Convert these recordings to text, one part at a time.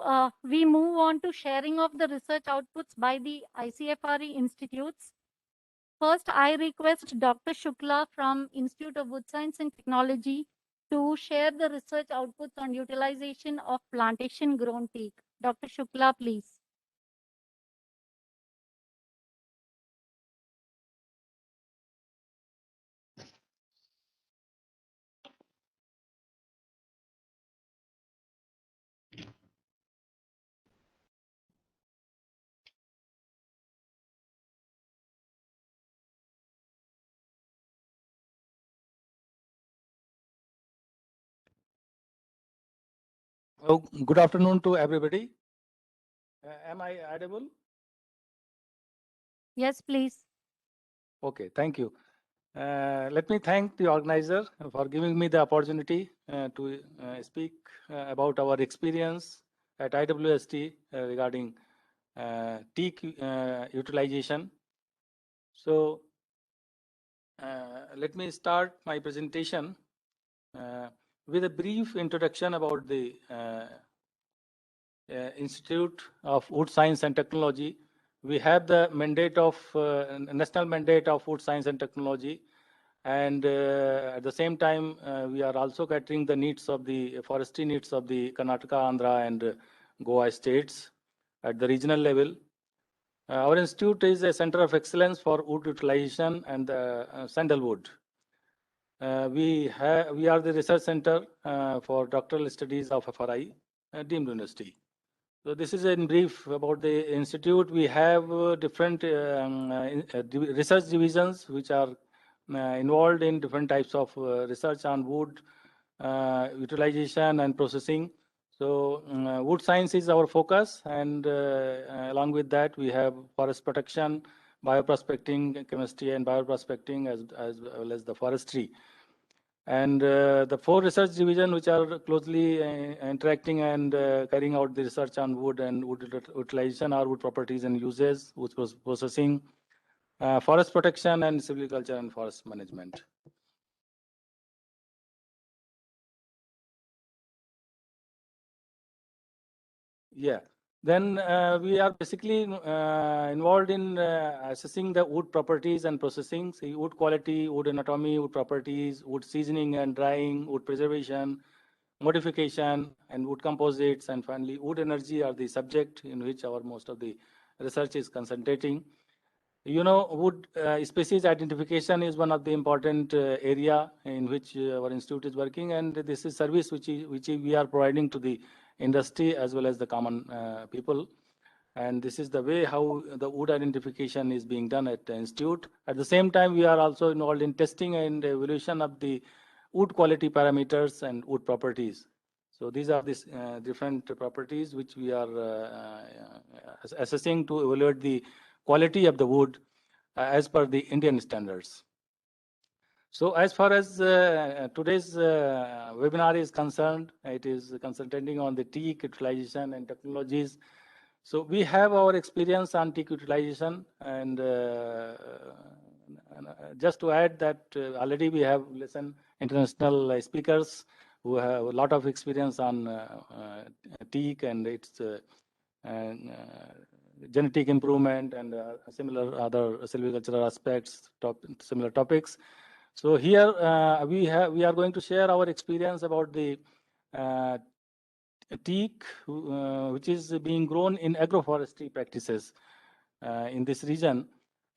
Now we move on to sharing of the research outputs by the ICFRE institutes. First, I request Dr. Shukla from Institute of Wood Science and Technology to share the research outputs on utilization of plantation grown teak. Dr. Shukla, please. Oh, good afternoon to everybody. Am I audible? Yes, please. Okay, thank you. Let me thank the organizer for giving me the opportunity to speak about our experience at IWST regarding teak utilization. So let me start my presentation with a brief introduction about the Institute of Wood Science and Technology. We have the mandate of national mandate of Wood Science and Technology, and at the same time we are also catering the needs of the forestry needs of the Karnataka, Andhra, and Goa states at the regional level. Our institute is a center of excellence for wood utilization and sandalwood. We are the research center for doctoral studies of FRI, deemed university. So this is in brief about the institute. We have different research divisions which are involved in different types of research on wood utilization and processing. So wood science is our focus, and along with that we have forest protection, bioprospecting, chemistry and bioprospecting, as well as the forestry. And the 4 research divisions which are closely interacting and carrying out the research on wood and wood utilization are wood properties and uses, wood processing, forest protection, and silviculture and forest management. Yeah. Then we are basically involved in assessing the wood properties and processing, say wood quality, wood anatomy, wood properties, wood seasoning and drying, wood preservation, modification, and wood composites, and finally wood energy are the subject in which our most of the research is concentrating. You know, wood species identification is one of the important area in which our institute is working, and this is service which we are providing to the industry as well as the common people. And this is the way how the wood identification is being done at the institute. At the same time, we are also involved in testing and evaluation of the wood quality parameters and wood properties. So these are these different properties which we are assessing to evaluate the quality of the wood as per the Indian standards. So as far as today's webinar is concerned, it is concentrating on the teak utilization and technologies. So we have our experience on teak utilization, and just to add that already we have listened international speakers who have a lot of experience on teak and its genetic improvement and similar other silvicultural aspects, similar topics. So here we are going to share our experience about the teak, which is being grown in agroforestry practices in this region,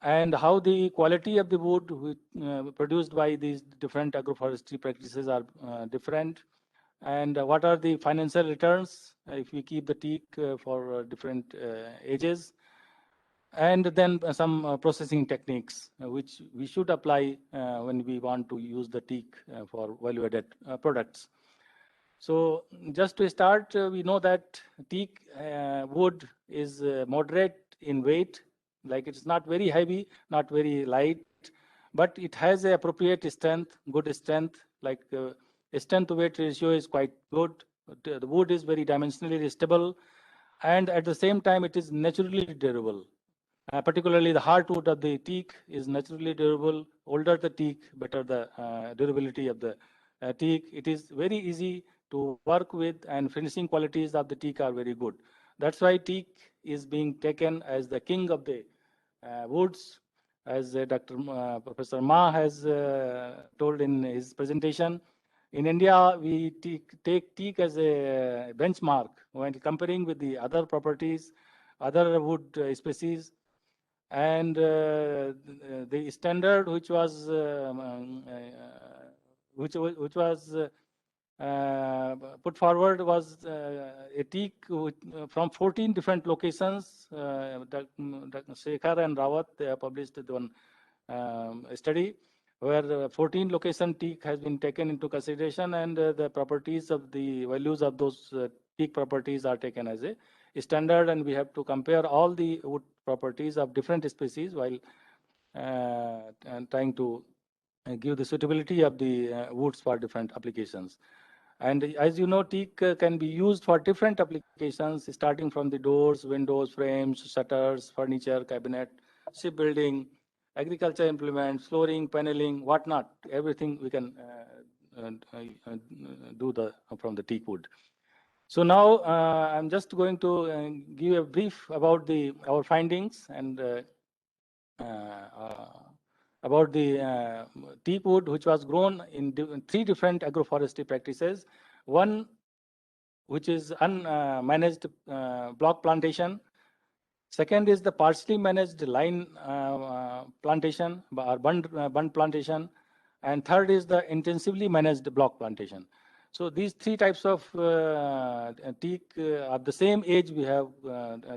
and how the quality of the wood produced by these different agroforestry practices are different, and what are the financial returns if we keep the teak for different ages, and then some processing techniques which we should apply when we want to use the teak for value-added products. So just to start, we know that teak wood is moderate in weight, like it's not very heavy, not very light, but it has a appropriate strength, good strength, like strength to weight ratio is quite good. The wood is very dimensionally stable, and at the same time it is naturally durable. Particularly the heartwood of the teak is naturally durable. Older the teak, better the durability of the teak. It is very easy to work with, and finishing qualities of the teak are very good. That's why teak is being taken as the king of the woods, as Professor Ma has told in his presentation. In India, we take teak as a benchmark when comparing with the other properties, other wood species, and the standard which was put forward was a teak from 14 different locations. Dr. Shekhar and Rawat, they have published one study where 14 location teak has been taken into consideration, and the properties of the values of those teak properties are taken as a standard, and we have to compare all the wood properties of different species while and trying to give the suitability of the woods for different applications. And as you know, teak can be used for different applications, starting from the doors, windows, frames, shutters, furniture, cabinet, shipbuilding, agriculture implements, flooring, paneling, whatnot. Everything we can do from the teak wood. So now I'm just going to give a brief about our findings and about the teak wood, which was grown in three different agroforestry practices. One, which is unmanaged block plantation. Second is the partially managed line plantation or bund plantation. And third is the intensively managed block plantation. So these three types of teak of the same age we have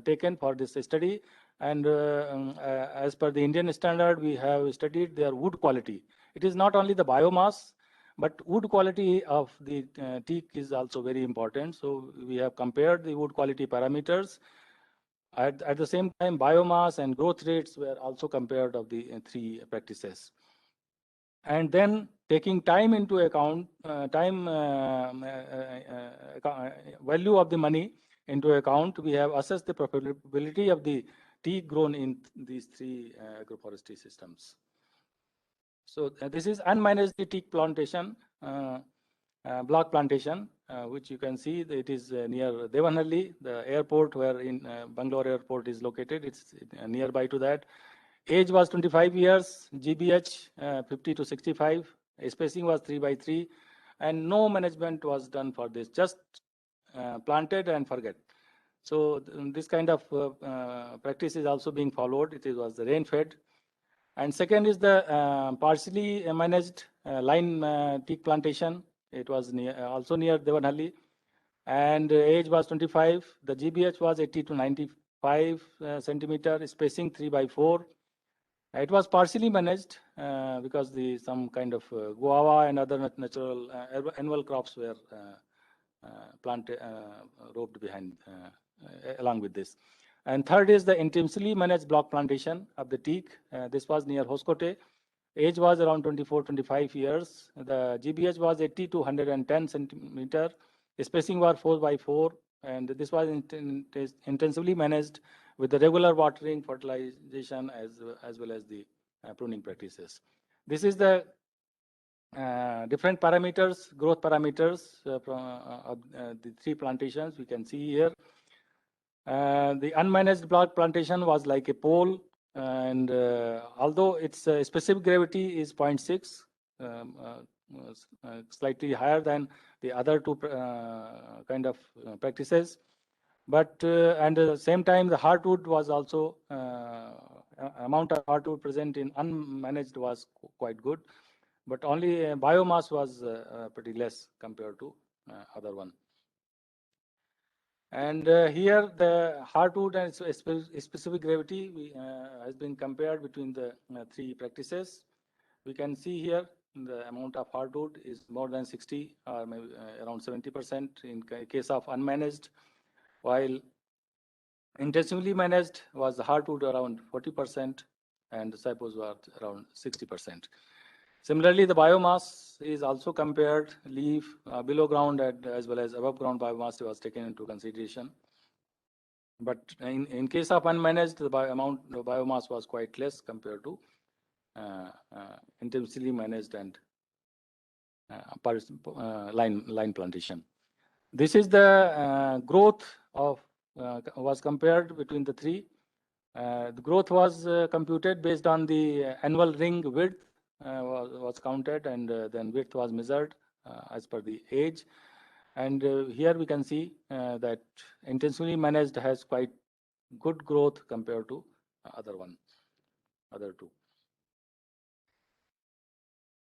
taken for this study. And as per the Indian standard, we have studied their wood quality. It is not only the biomass, but wood quality of the teak is also very important. So we have compared the wood quality parameters. At the same time, biomass and growth rates were also compared of the three practices. And then taking time into account, value of the money into account, we have assessed the profitability of the teak grown in these three agroforestry systems. So this is unmanaged teak plantation, block plantation, which you can see it is near Devanahalli, the airport where in Bangalore airport is located. It's nearby to that. Age was 25 years, GBH 50 to 65, spacing was 3 by 3, and no management was done for this, just planted and forget. So this kind of practice is also being followed. It was the rain fed. And second is the partially managed line teak plantation. It was also near Devanahalli, and age was 25. The GBH was 80 to 95 centimeter, spacing 3 by 4. It was partially managed because some kind of guava and other natural annual crops were planted, roped behind along with this. And third is the intensively managed block plantation of the teak. This was near Hoskote. Age was around 24, 25 years. The GBH was 80 to 110 centimeter. Spacing was 4 by 4. And this was intensively managed with the regular watering, fertilization, as well as the pruning practices. This is the different parameters, growth parameters of the three plantations we can see here. The unmanaged block plantation was like a pole, and although its specific gravity is 0.6, slightly higher than the other two kind of practices, but and at the same time the hardwood was also amount of hardwood present in unmanaged was quite good, but only biomass was pretty less compared to other one. And here the hardwood and specific gravity has been compared between the three practices. We can see here the amount of hardwood is more than 60 or maybe around 70% in case of unmanaged, while intensively managed was the hardwood around 40% and the sapos were around 60%. Similarly, the biomass is also compared, leaf, below ground as well as above ground biomass was taken into consideration. But in case of unmanaged, the biomass was quite less compared to intensively managed and line plantation. This is the growth of was compared between the three. The growth was computed based on the annual ring width was counted, and then width was measured as per the age. And here we can see that intentionally managed has quite good growth compared to other two.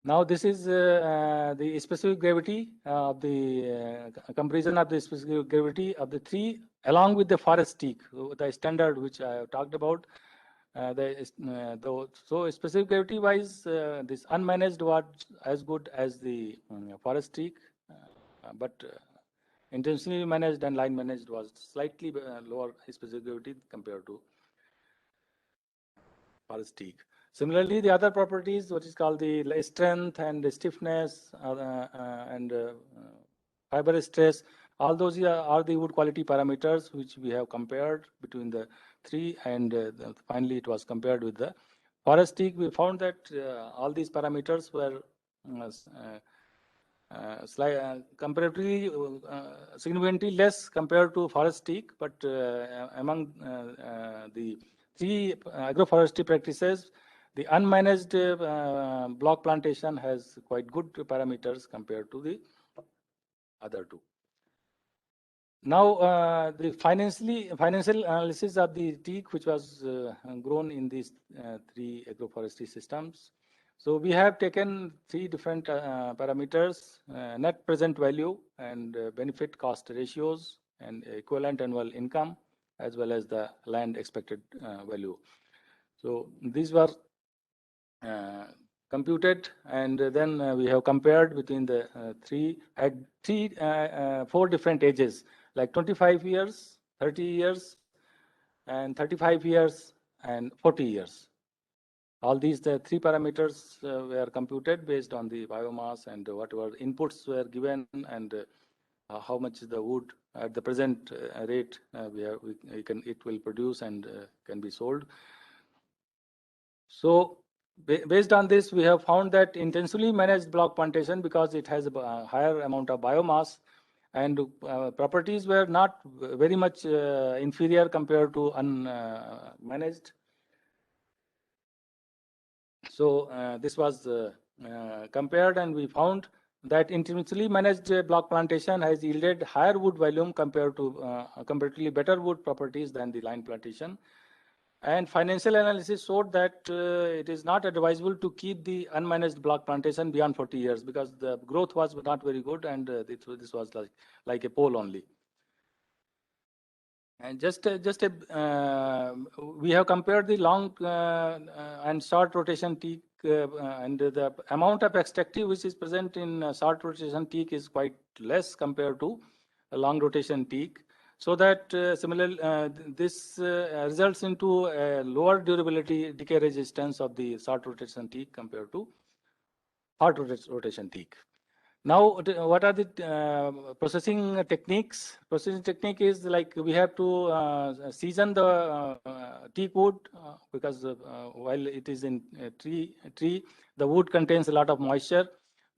Now this is the specific gravity of the comparison of the specific gravity of the three along with the forest teak, the standard which I have talked about. So specific gravity wise, this unmanaged was as good as the forest teak, but intentionally managed and line managed was slightly lower specific gravity compared to forest teak. Similarly, the other properties, what is called the strength and the stiffness and fiber stress, all those are the wood quality parameters which we have compared between the three, and finally it was compared with the forest teak. We found that all these parameters were comparatively significantly less compared to forest teak, but among the three agroforestry practices, the unmanaged block plantation has quite good parameters compared to the other two. Now, the financial analysis of the teak, which was grown in these three agroforestry systems. So we have taken three different parameters: net present value and benefit cost ratios, and equivalent annual income, as well as the land expected value. So these were computed, and then we have compared between the four different ages, like 25 years, 30 years, and 35 years, and 40 years. All these the three parameters were computed based on the biomass and whatever inputs were given, and how much the wood at the present rate it will produce and can be sold. So based on this, we have found that intentionally managed block plantation, because it has a higher amount of biomass, and properties were not very much inferior compared to unmanaged. So this was compared, and we found that intentionally managed block plantation has yielded higher wood volume compared to comparatively better wood properties than the line plantation. And financial analysis showed that it is not advisable to keep the unmanaged block plantation beyond 40 years, because the growth was not very good, and this was like a pole only. And we have compared the long and short rotation teak, and the amount of extractive which is present in short rotation teak is quite less compared to a long rotation teak. So that this results into a lower durability, decay resistance of the short rotation teak compared to hard rotation teak. Now, what are the processing techniques? Processing technique is like we have to season the teak wood, because while it is in tree, the wood contains a lot of moisture.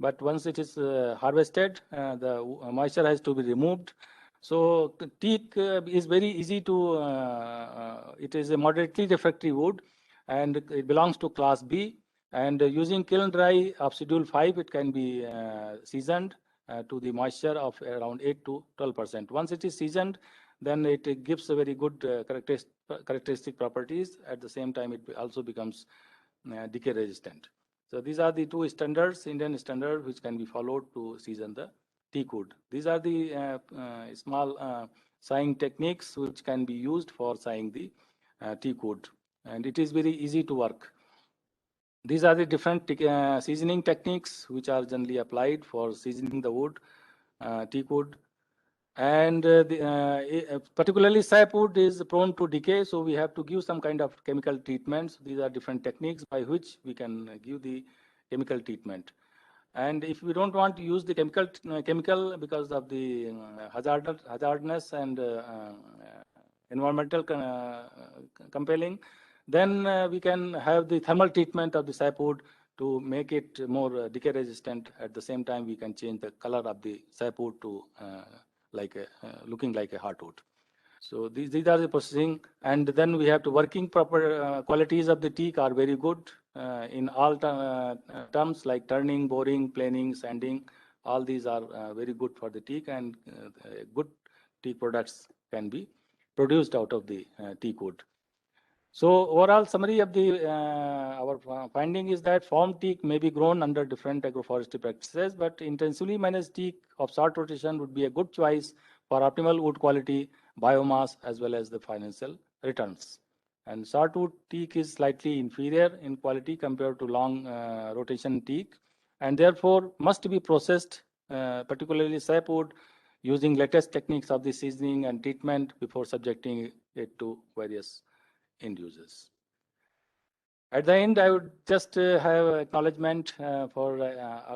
But once it is harvested, the moisture has to be removed. So teak is very easy to, it is a moderately refractory wood, and it belongs to class B. And using kiln dry of schedule 5, it can be seasoned to the moisture of around 8 to 12%. Once it is seasoned, then it gives a very good characteristic properties. At the same time, it also becomes decay resistant. So these are the two standards, Indian standard, which can be followed to season the teak wood. These are the small sighing techniques which can be used for sighing the teak wood, and it is very easy to work. These are the different seasoning techniques which are generally applied for seasoning the wood, teak wood. And particularly sapwood is prone to decay, so we have to give some kind of chemical treatments. These are different techniques by which we can give the chemical treatment. And if we don't want to use the chemical because of the hazardness and environmental compelling, then we can have the thermal treatment of the sapwood to make it more decay resistant. At the same time, we can change the color of the sapwood to like looking like a hardwood. So these are the processing, and then we have to working proper qualities of the teak are very good in all terms like turning, boring, planing, sanding. All these are very good for the teak, and good teak products can be produced out of the teak wood. So overall summary of the our finding is that farm teak may be grown under different agroforestry practices, but intensively managed teak of short rotation would be a good choice for optimal wood quality, biomass, as well as the financial returns. And shortwood teak is slightly inferior in quality compared to long rotation teak, and therefore must be processed, particularly sapwood, using latest techniques of the seasoning and treatment before subjecting it to various end users. At the end, I would just have acknowledgement for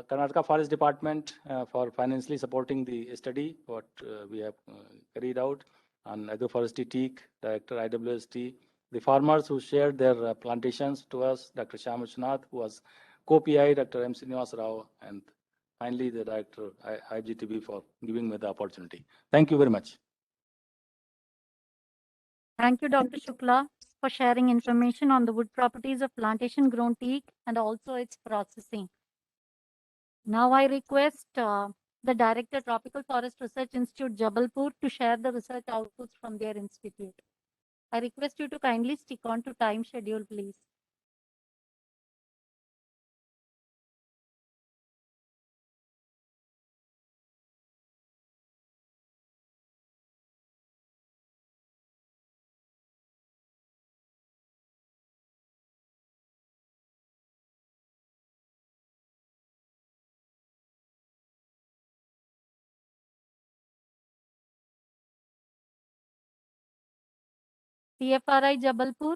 Karnataka Forest Department for financially supporting the study, what we have carried out on agroforestry teak, Director IWST, the farmers who shared their plantations to us, Dr. Shyam Vishwanath, who was co-PI, Dr. M. Srinivas Rao, and finally the Director IGTB for giving me the opportunity. Thank you very much. Thank you, Dr. Shukla, for sharing information on the wood properties of plantation grown teak and also its processing. Now I request the Director, Tropical Forest Research Institute, Jabalpur, to share the research outputs from their institute. I request you to kindly stick on to time schedule, please. CFRI Jabalpur.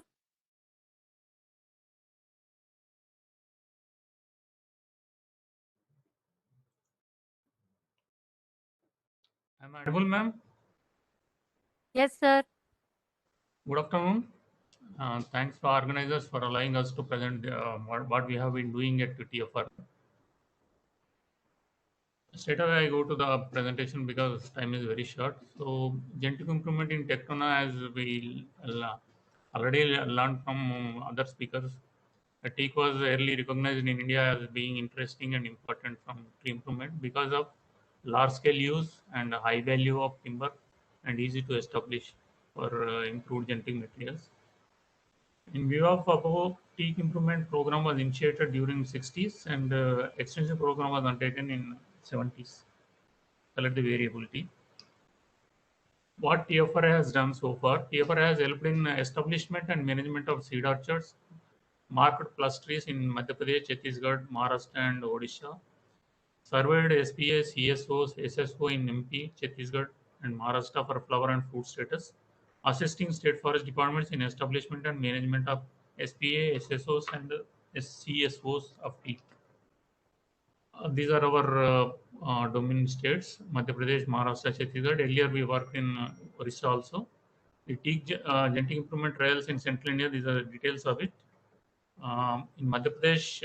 Am I audible, ma'am? Yes, sir. Good afternoon. Thanks for organizers for allowing us to present what we have been doing at TFR. Straight away, I go to the presentation because time is very short. So, genetic improvement in Tectona, as we already learned from other speakers, the teak was early recognized in India as being interesting and important from tree improvement because of large scale use and high value of timber and easy to establish for improved genetic materials. In view of above, teak improvement program was initiated during 60s and extension program was undertaken in 70s. Collect the variability. What TFRI has done so far, TFRI has helped in establishment and management of seed orchards, marked plus trees in Madhya Pradesh, Chhattisgarh, Maharashtra, and Odisha. Surveyed SPA, CSOs, SSO in MP, Chhattisgarh, and Maharashtra for flower and fruit status. Assisting state forest departments in establishment and management of SPA, SSOs, and CSOs of teak. These are our domain states: Madhya Pradesh, Maharashtra, Chhattisgarh. Earlier, we worked in Orissa also. The teak genetic improvement trials in Central India. These are the details of it. In Madhya Pradesh,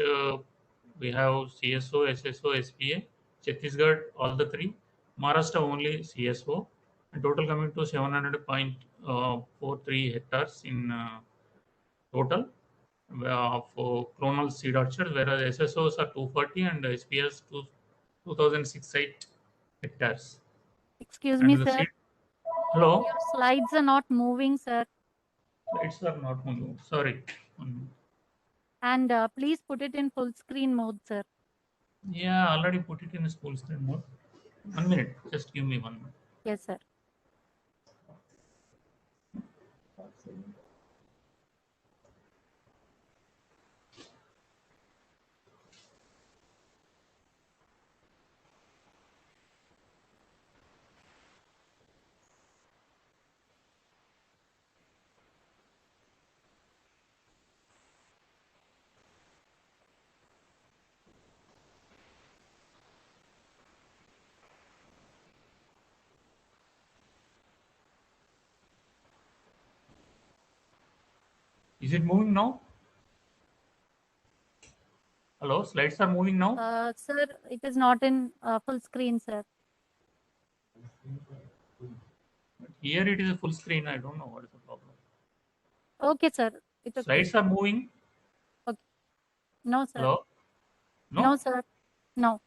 we have CSO, SSO, SPA. Chhattisgarh, all the three. Maharashtra only CSO. And total coming to 700.43 hectares in total for clonal seed orchards, whereas SSOs are 240 and SPS 2068 hectares. Excuse And me, the sir. seed, hello, Your slides are not moving, sir. slides are not moving. Sorry. And please put it in full screen mode, sir. Yeah, already put it in full screen mode. 1 minute. Just give me 1 minute. Yes, sir. Is it moving now? Hello, slides are moving now. Sir, it is not in full screen, sir. Here it is a full screen. I don't know what is the problem. Okay, sir. It's okay. Slides are moving. No, sir. Hello? No, sir. No.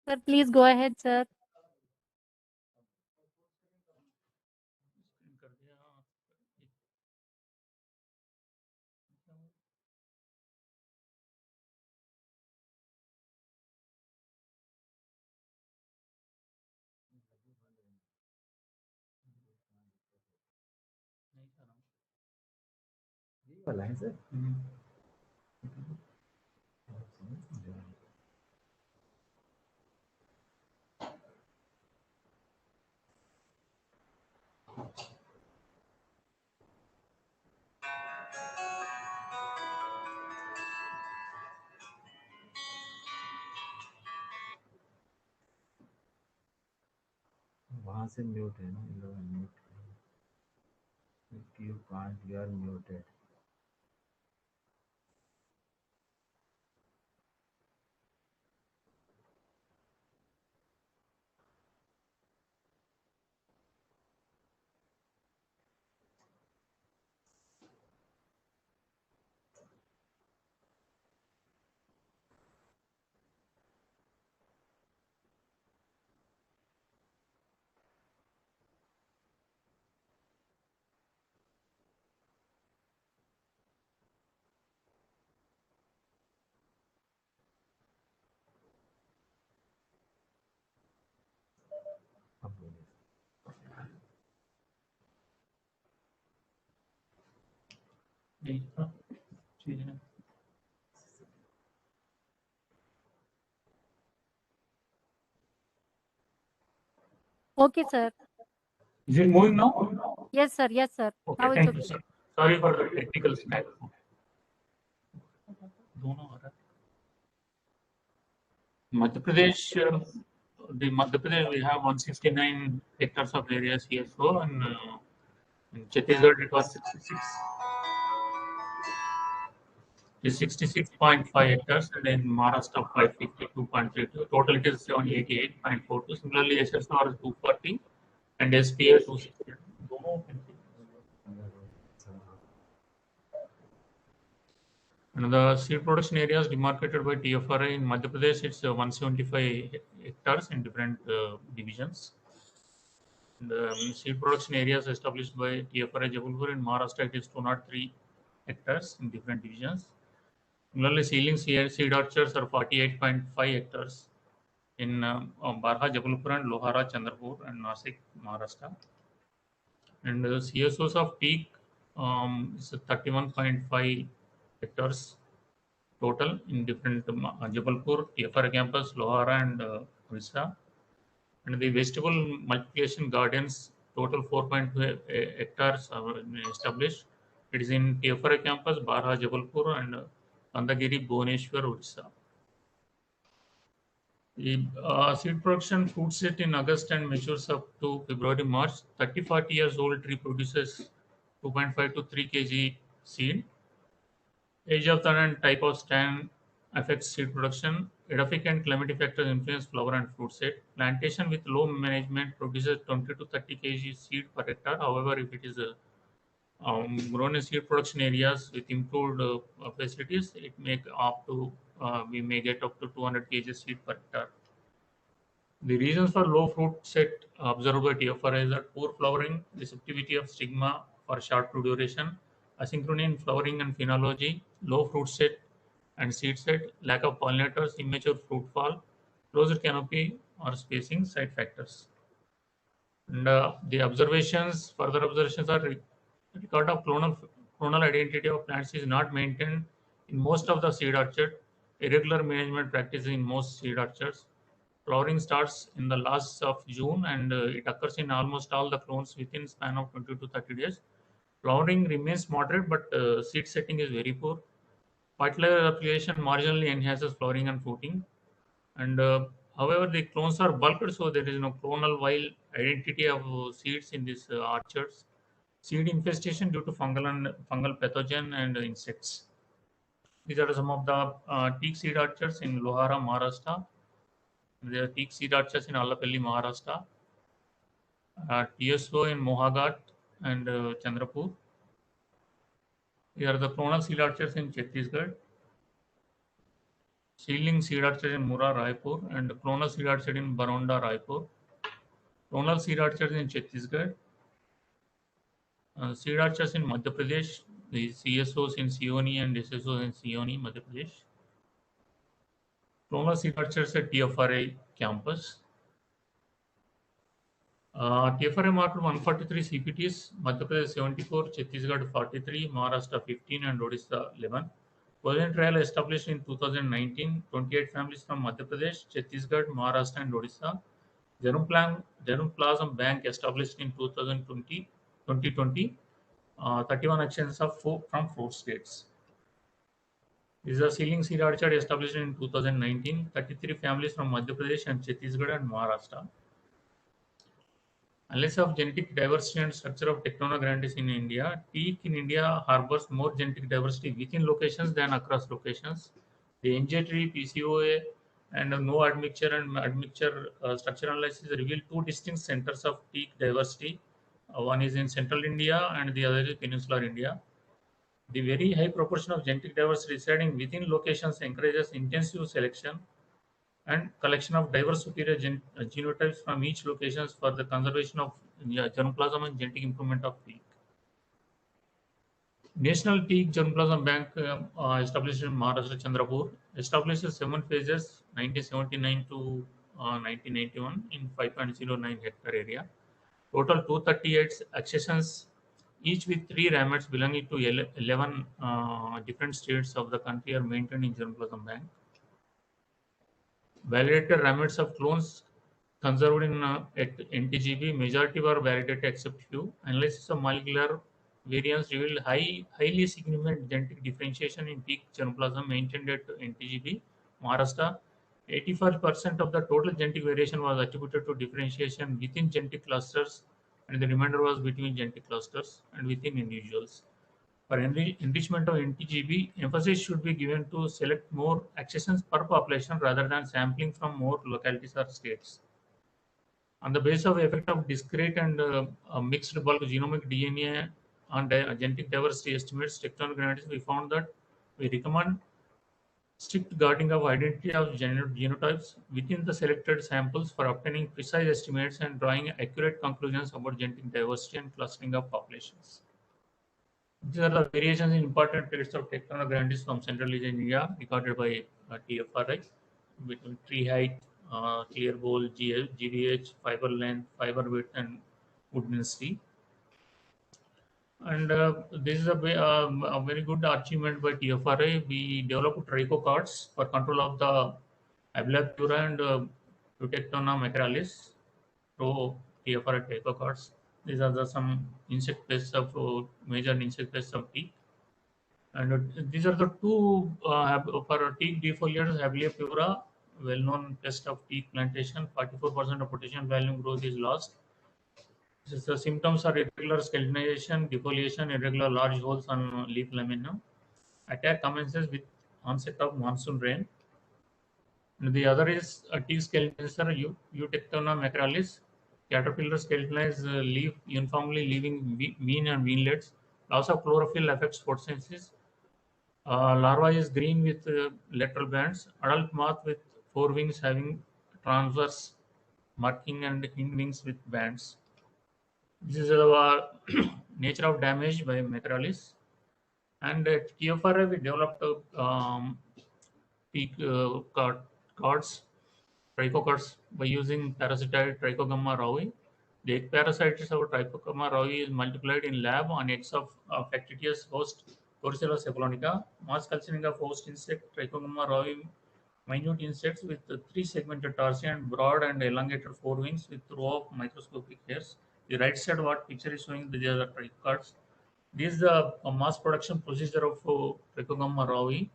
Sir, please go ahead, sir. वाला है sir वहाँ से mute है ना इन लोग mute you can't you are muted अब बोलिए Okay, sir. Is it moving now? Yes, sir. Yes, sir. Okay, Now it's thank okay. you, sir. Sorry for the technical snag. दोनों आ रहा है. Madhya Pradesh, the Madhya Pradesh, we have 169 hectares of area CSO, and in Chhattisgarh it was 66. Is 66.5 hectares, and in Maharashtra 552.32. Total it is 788.42. Similarly, SSR is 240 and SPA 260. दोनों and the seed production areas demarcated by TFRA in Madhya Pradesh, it's 175 hectares in different divisions. And seed production areas established by TFRA Jabalpur in Maharashtra, it is 203 hectares in different divisions. Similarly, seed orchards are 48.5 hectares in Barha, Jabalpur, and Lohara, Chandrapur, and Nasik, Maharashtra. And CSOs of teak is 31.5 hectares total in different Jabalpur, TFR campus, Lohara, and Orissa. And the vegetable multiplication gardens total 4.2 hectares are established. It is in TFR campus, Barha, Jabalpur, and Andagiri, Bhubaneswar, Orissa. The seed production fruits it in August and matures up to February, March. 30-40 years old tree produces 2.5 to 3 kg seed. Age of the and type of stand affects seed production. Edaphic and climatic factors influence flower and fruit set. Plantation with low management produces 20 to 30 kg seed per hectare. However, if it is grown in seed production areas with improved facilities, it may up to we may get up to 200 kg seed per hectare. The reasons for low fruit set observed by TFRI is that poor flowering, receptivity of stigma for short fruit duration, asynchrony in flowering and phenology, low fruit set and seed set, lack of pollinators, immature fruit fall, closed canopy or spacing side factors. And the further observations are record of clonal identity of plants is not maintained in most of the seed orchard, irregular management practices in most seed orchards. Flowering starts in the last of June and it occurs in almost all the clones within span of 20 to 30 days. Flowering remains moderate, but seed setting is very poor. Fertilizer application marginally enhances flowering and fruiting. And however, the clones are bulked, so there is no clonal wild identity of seeds in these orchards. Seed infestation due to fungal pathogen and insects. These are some of the teak seed orchards in Lohara, Maharashtra. There are teak seed orchards in Allapalli, Maharashtra. TSO in Mohaghat and Chandrapur. Here are the clonal seed orchards in Chhattisgarh. Seedling seed orchard in Mura, Raipur, and clonal seed orchard in Baronda, Raipur. Clonal seed orchards in Chhattisgarh. Seed orchards in Madhya Pradesh. The CSOs in Sioni and SSOs in Sioni, Madhya Pradesh. Clonal seed orchards at TFRA campus. TFRA marked 143 CPTs, Madhya Pradesh 74, Chhattisgarh 43, Maharashtra 15, and Odisha 11. Cogen trial established in 2019, 28 families from Madhya Pradesh, Chhattisgarh, Maharashtra, and Odisha. Germplasm Bank established in 2020, 31 actions from 4 states. This is a seedling seed orchard established in 2019, 33 families from Madhya Pradesh and Chhattisgarh and Maharashtra. Analysis of genetic diversity and structure of Tectona grandis in India. Teak in India harbors more genetic diversity within locations than across locations. The NJ tree, PCOA, and no admixture and admixture structure analysis reveal 2 distinct centers of teak diversity. One is in central India and the other is peninsular India. The very high proportion of genetic diversity residing within locations encourages intensive selection and collection of diverse superior genotypes from each locations for the conservation of germplasm and genetic improvement of teak. National Teak Germplasm Bank established in Maharashtra, Chandrapur, establishes 7 phases, 1979 to 1991 in 5.09 hectare area. Total 238 accessions, each with 3 ramets belonging to 11 different states of the country are maintained in Germplasm Bank. Validated ramets of clones conserved in at NTGB, majority were validated except few. Analysis of molecular variants revealed highly significant genetic differentiation in teak germplasm maintained at NTGB, Maharashtra. 85% of the total genetic variation was attributed to differentiation within genetic clusters, and the remainder was between genetic clusters and within individuals. For enrichment of NTGB, emphasis should be given to select more accessions per population rather than sampling from more localities or states. On the basis of effect of discrete and mixed bulk genomic DNA on genetic diversity estimates, Tectona grandis, we found that we recommend strict guarding of identity of genotypes within the selected samples for obtaining precise estimates and drawing accurate conclusions about genetic diversity and clustering of populations. These are the variations in important traits of Tectona grandis from Central Asian India recorded by TFRI between tree height, clear bole, GDH, fiber length, fiber width, and wood density. And this is a very good achievement by TFRI. We developed Trico cards for control of the Abelacura and Eutectona maceralis. So TFRI Trico cards. These are some insect pests of major insect pests of teak. And these are the 2 for teak defoliators, Abelacura, well-known pest of teak plantation. 44% of potential volume growth is lost. The symptoms are irregular skeletonization, defoliation, irregular large holes on leaf lamina. Attack commences with onset of monsoon rain. And the other is a T skeletonizer, Eutectona maceralis. Caterpillar skeletonize leaf uniformly, leaving mean and weenlets. Loss of chlorophyll affects photosynthesis. Larva is green with lateral bands. Adult moth with forewings having transverse marking and hind wings with bands. This is the nature of damage by maceralis. And at TFRA, we developed peak cards, trichocards, by using parasitoid Trichogamma raui. The egg parasites of Trichogamma raui is multiplied in lab on eggs of factitious host Corycella cephalonica. Mass culturing of host insect Trichogamma raui, minute insects with three segmented tarsi and broad and elongated forewings with row of microscopic hairs. The right side what picture is showing, these are the trichocards. This is the mass production procedure of Trichogamma raui.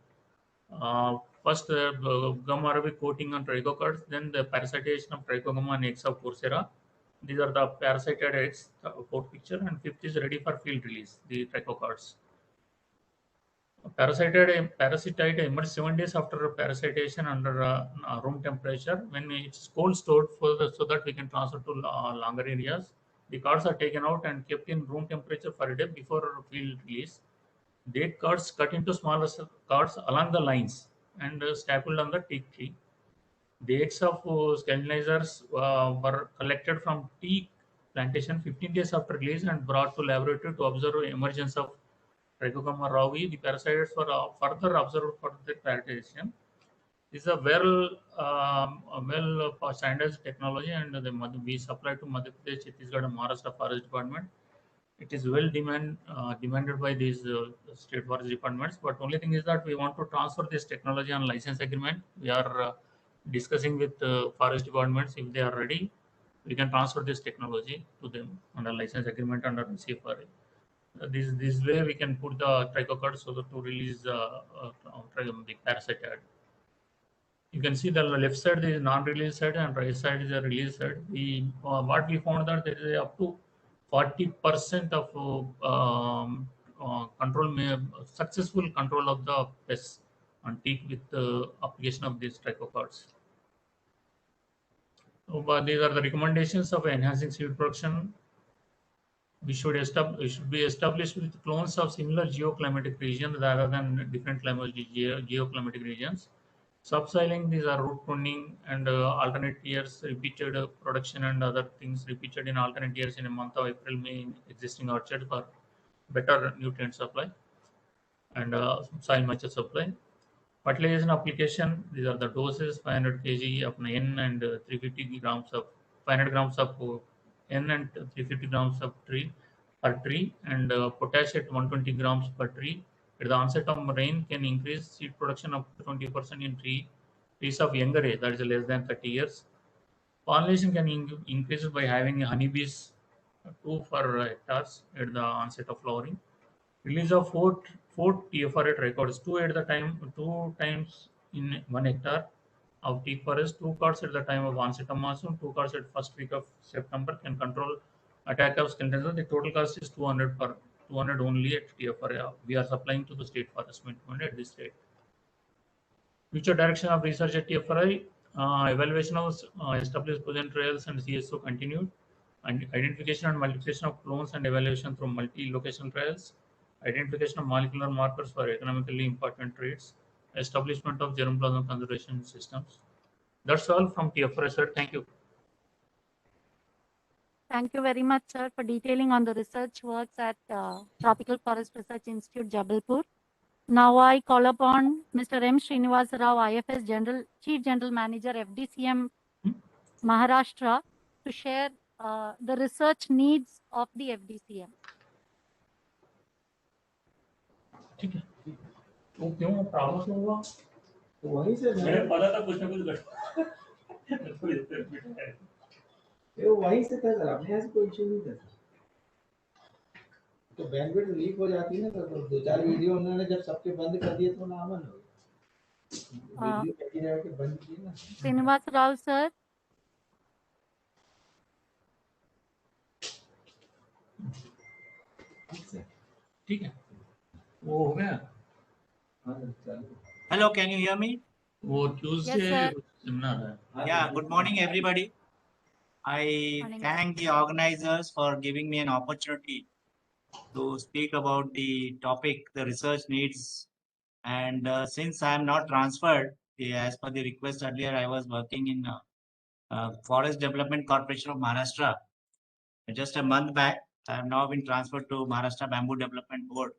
First, gamma arabic coating on trichocards, then the parasitization of trichogramma and eggs of Coursera. These are the parasited eggs, fourth picture, and fifth is ready for field release, the trichocards. Parasitite emerge 7 days after parasitation under room temperature when it's cold stored so that we can transfer to longer areas. The cards are taken out and kept in room temperature for a day before field release. Date cards cut into smaller cards along the lines and stapled on the teak tree. The eggs of skeletonizers were collected from teak plantation 15 days after release and brought to laboratory to observe emergence of Trichogamma raui. The parasites were further observed for their parasitation. This is a standardized technology, and we supply to Madhya Pradesh, Chhattisgarh, and Maharashtra Forest Department. It is well demanded by these state forest departments. But only thing is that we want to transfer this technology on license agreement. We are discussing with forest departments. If they are ready, we can transfer this technology to them under license agreement under CFRA. This way we can put the trichocard so that to release the parasite ad. You can see the left side is non-release side and right side is a release side. What we found that there is up to 40% of successful control of the pests on teak with the application of these trichocards. So, but these are the recommendations of enhancing seed production. We should be established with clones of similar geoclimatic regions rather than different geoclimatic regions. Subsoiling, these are root pruning and alternate years, repeated production and other things repeated in alternate years in a month of April, May in existing orchard for better nutrient supply and soil moisture supply. Fertilization application, these are the doses 500 kg of N and 350 grams of 500 grams of N and 350 grams of per tree and potash at 120 grams per tree. At the onset of rain can increase seed production up to 20% in trees of younger age, that is less than 30 years. Pollination can increase by having honeybees 2 per hectares at the onset of flowering. Release of four TFRA records, two times in 1 hectare of teak forest, 2 cards at the time of onset of monsoon, 2 cards at first week of September can control attack of skeleton. The total cost is 200 only at TFRA. We are supplying to the state forest management at this rate. Future direction of research at TFRI, evaluation of established present trials and CSO continued, and identification and multiplication of clones and evaluation through multi-location trials, identification of molecular markers for economically important traits, establishment of germplasm conservation systems. That's all from TFRI, sir. Thank you. Thank you very much, sir, for detailing on the research works at Tropical Forest Research Institute, Jabalpur. Now I call upon Mr. M. Srinivasa Rao, IFS Chief General Manager, FDCM Maharashtra, to share the research needs of the FDCM. ठीक है तो क्यों problem हुआ तो वहीं से मैंने पता था कुछ ना कुछ वो वहीं से था सर, अपने यहाँ से कोई इशू नहीं था। तो बैंडविड्थ लीक हो जाती है ना, तो 2-4 वीडियो उन्होंने जब सबके बंद कर दिए तो ना अमन हो गया। वीडियो कंटिन्यू करके बंद किए ना। Srinivasa Rao, sir. ठीक है, वो हो गया। Hello, can you hear me? वो ट्यूसडे sir. सेमिनार है। Yeah, good morning, everybody. I Morning. thank the organizers for giving me an opportunity to speak about the topic, the research needs. And since I am not transferred, as per the request earlier, I was working in Forest Development Corporation of Maharashtra. Just a month back, I have now been transferred to Maharashtra Bamboo Development Board.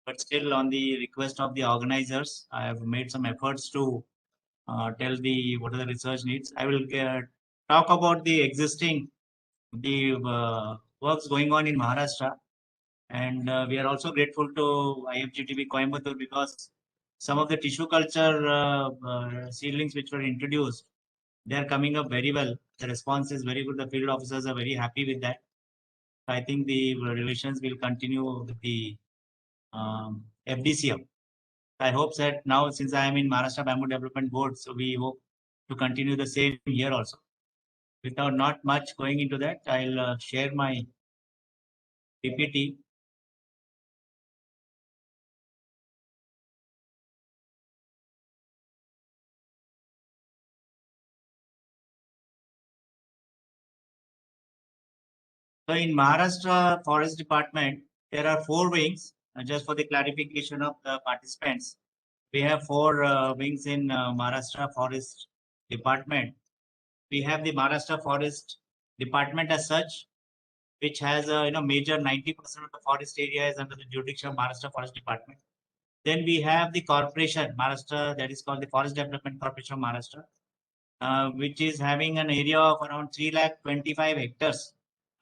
But still, on the request of the organizers, I have made some efforts to tell the what are the research needs. I will talk about the existing works going on in Maharashtra, and we are also grateful to IFGTB Coimbatore because some of the tissue culture seedlings which were introduced, they are coming up very well. The response is very good. The field officers are very happy with that. I think the relations will continue with the FDCM. I hope that now, since I am in Maharashtra Bamboo Development Board, so we hope to continue the same here also. Without not much going into that, I'll share my PPT. So in Maharashtra Forest Department, there are 4 wings. Just for the clarification of the participants, we have 4 wings in Maharashtra Forest Department. We have the Maharashtra Forest Department as such, which has major 90% of the forest area is under the jurisdiction of Maharashtra Forest Department. Then we have the corporation, Maharashtra, that is called the Forest Development Corporation of Maharashtra, which is having an area of around 325 hectares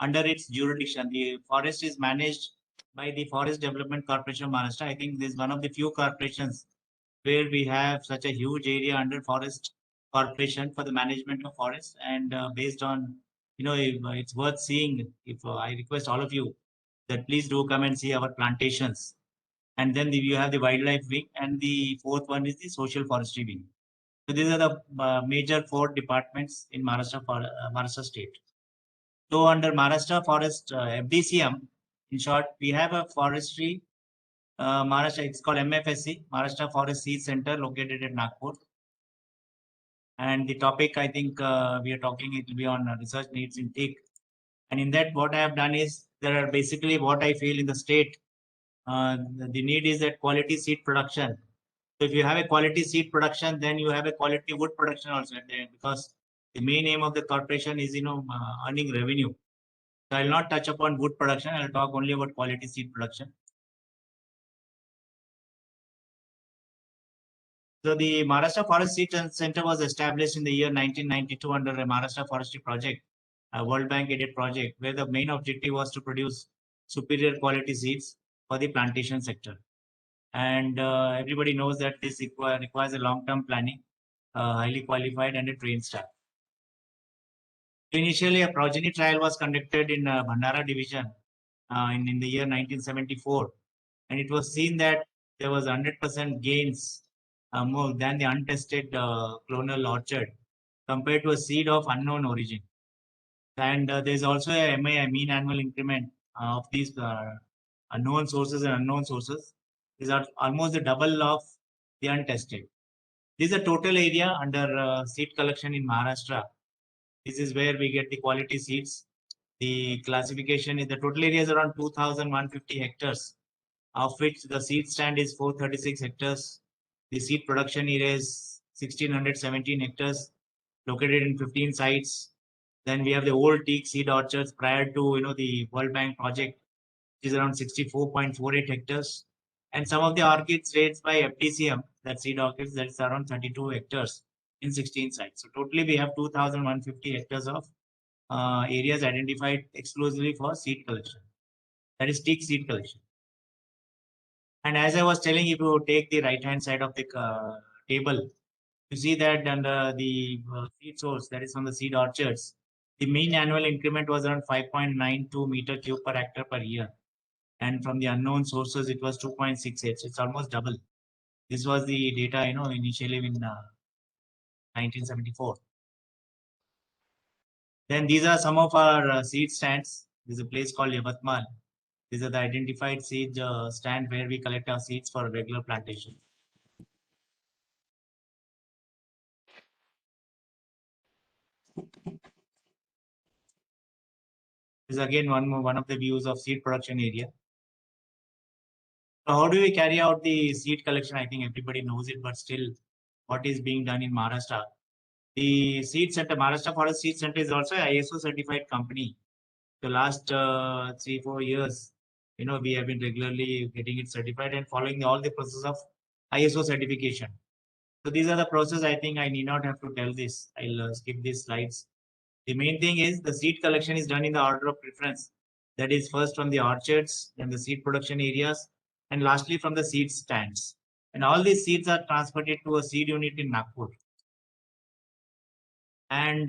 under its jurisdiction. The forest is managed by the Forest Development Corporation of Maharashtra. I think this is one of the few corporations where we have such a huge area under Forest Corporation for the management of forests. And based on, it's worth seeing. If I request all of you that please do come and see our plantations. And then you have the wildlife wing, and the 4th one is the social forestry wing. So these are the major 4 departments in Maharashtra state. So under Maharashtra Forest FDCM, in short, we have a forestry Maharashtra. It's called MFSC, Maharashtra Forest Seed Center, located at Nagpur. And the topic, I think we are talking, it will be on research needs in teak. And in that, what I have done is there are basically what I feel in the state. The need is that quality seed production. So if you have a quality seed production, then you have a quality wood production also at the end, because the main aim of the corporation is earning revenue. So I will not touch upon wood production. I will talk only about quality seed production. So the Maharashtra Forest Seed Center was established in the year 1992 under a Maharashtra Forestry Project, a World Bank aided project, where the main objective was to produce superior quality seeds for the plantation sector. And everybody knows that this requires a long-term planning, highly qualified and a trained staff. Initially, a progeny trial was conducted in Bhandara division in the year 1974, and it was seen that there was 100% gains more than the untested clonal orchard compared to a seed of unknown origin. And there's also a MAI, mean annual increment, of these known sources and unknown sources. These are almost the double of the untested. This is a total area under seed collection in Maharashtra. This is where we get the quality seeds. The classification is the total area is around 2,150 hectares, of which the seed stand is 436 hectares. The seed production area is 1,617 hectares, located in 15 sites. Then we have the old teak seed orchards prior to the World Bank project, which is around 64.48 hectares. And some of the orchids raised by FDCM, that seed orchids, that's around 32 hectares in 16 sites. So totally we have 2,150 hectares of areas identified exclusively for seed collection. That is teak seed collection. And as I was telling, if you take the right hand side of the table, you see that under the seed source, that is from the seed orchards, the mean annual increment was around 5.92 meter cube per hectare per year. And from the unknown sources, it was 2.68. So it's almost double. This was the data, initially in 1974. Then these are some of our seed stands. There's a place called Yavatmal. These are the identified seed stand where we collect our seeds for regular plantation. This is again one of the views of seed production area. So how do we carry out the seed collection? I think everybody knows it, but still, what is being done in Maharashtra? The seed center, Maharashtra Forest Seed Center, is also an ISO certified company. The last 3-4 years, we have been regularly getting it certified and following all the process of ISO certification. So these are the process. I think I need not have to tell this. I'll skip these slides. The main thing is the seed collection is done in the order of preference. That is first from the orchards, then the seed production areas, and lastly from the seed stands. And all these seeds are transported to a seed unit in Nagpur. And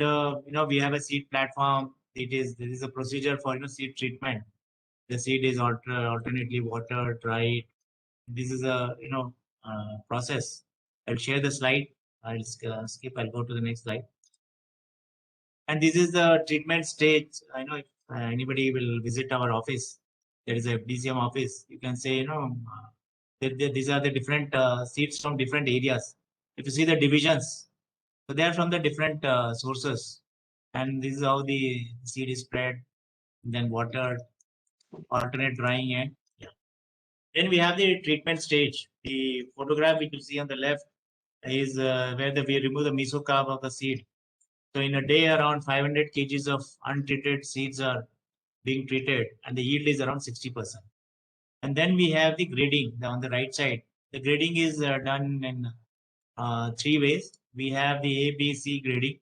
we have a seed platform. There is a procedure for seed treatment. The seed is alternately watered, dried. This is a process. I'll share the slide. I'll skip. I'll go to the next slide. And this is the treatment stage. I know if anybody will visit our office, there is a FDCM office. You can say these are the different seeds from different areas. If you see the divisions, so they are from the different sources. And this is how the seed is spread, then watered, alternate drying, and then we have the treatment stage. The photograph which you see on the left is where we remove the mesocarp of the seed. So in a day, around 500 kgs of untreated seeds are being treated, and the yield is around 60%. And then we have the grading on the right side. The grading is done in 3 ways. We have the A, B, C grading.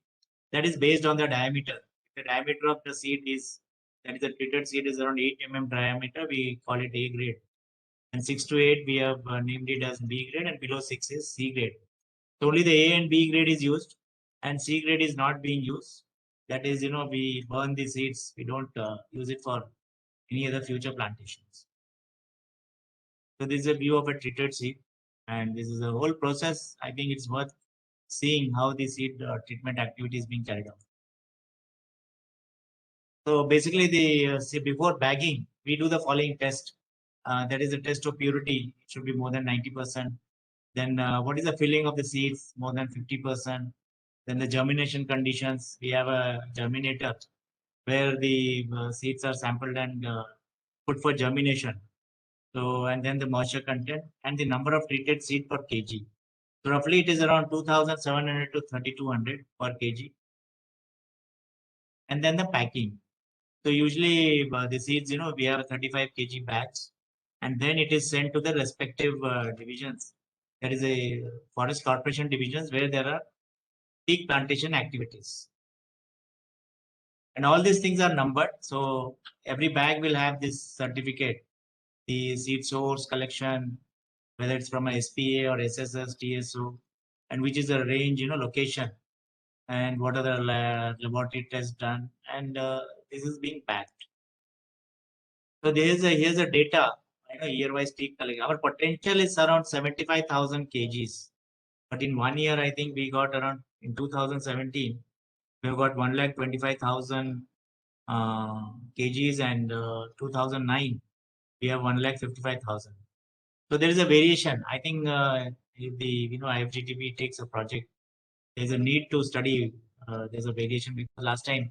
That is based on the diameter. If the diameter of the seed is, that is the treated seed is around 8 mm diameter, we call it A grade. And 6 to 8, we have named it as B grade, and below 6 is C grade. So only the A and B grade is used, and C grade is not being used. That is, we burn the seeds. We don't use it for any other future plantations. So this is a view of a treated seed, and this is a whole process. I think it's worth seeing how the seed treatment activity is being carried out. So basically, before bagging, we do the following test. That is a test of purity. It should be more than 90%. Then what is the filling of the seeds? More than 50%. Then the germination conditions. We have a germinator where the seeds are sampled and put for germination. So, and then the moisture content and the number of treated seed per kg. So roughly it is around 2,700 to 3,200 per kg. And then the packing. So usually the seeds, we have 35 kg bags, and then it is sent to the respective divisions. There is a forest corporation divisions where there are peak plantation activities. And all these things are numbered. So every bag will have this certificate, the seed source collection, whether it's from a SPA or SSS, TSO, and which is the range, location, and what are the laboratory tests done, and this is being packed. So here's a data, year-wise peak collection. Our potential is around 75,000 kgs, but in 1 year, I think we got around, in 2017, we've got 125,000 kgs, and 2009 we have 155,000. So there is a variation. I think if the IFGTP takes a project, there's a need to study. There's a variation because last time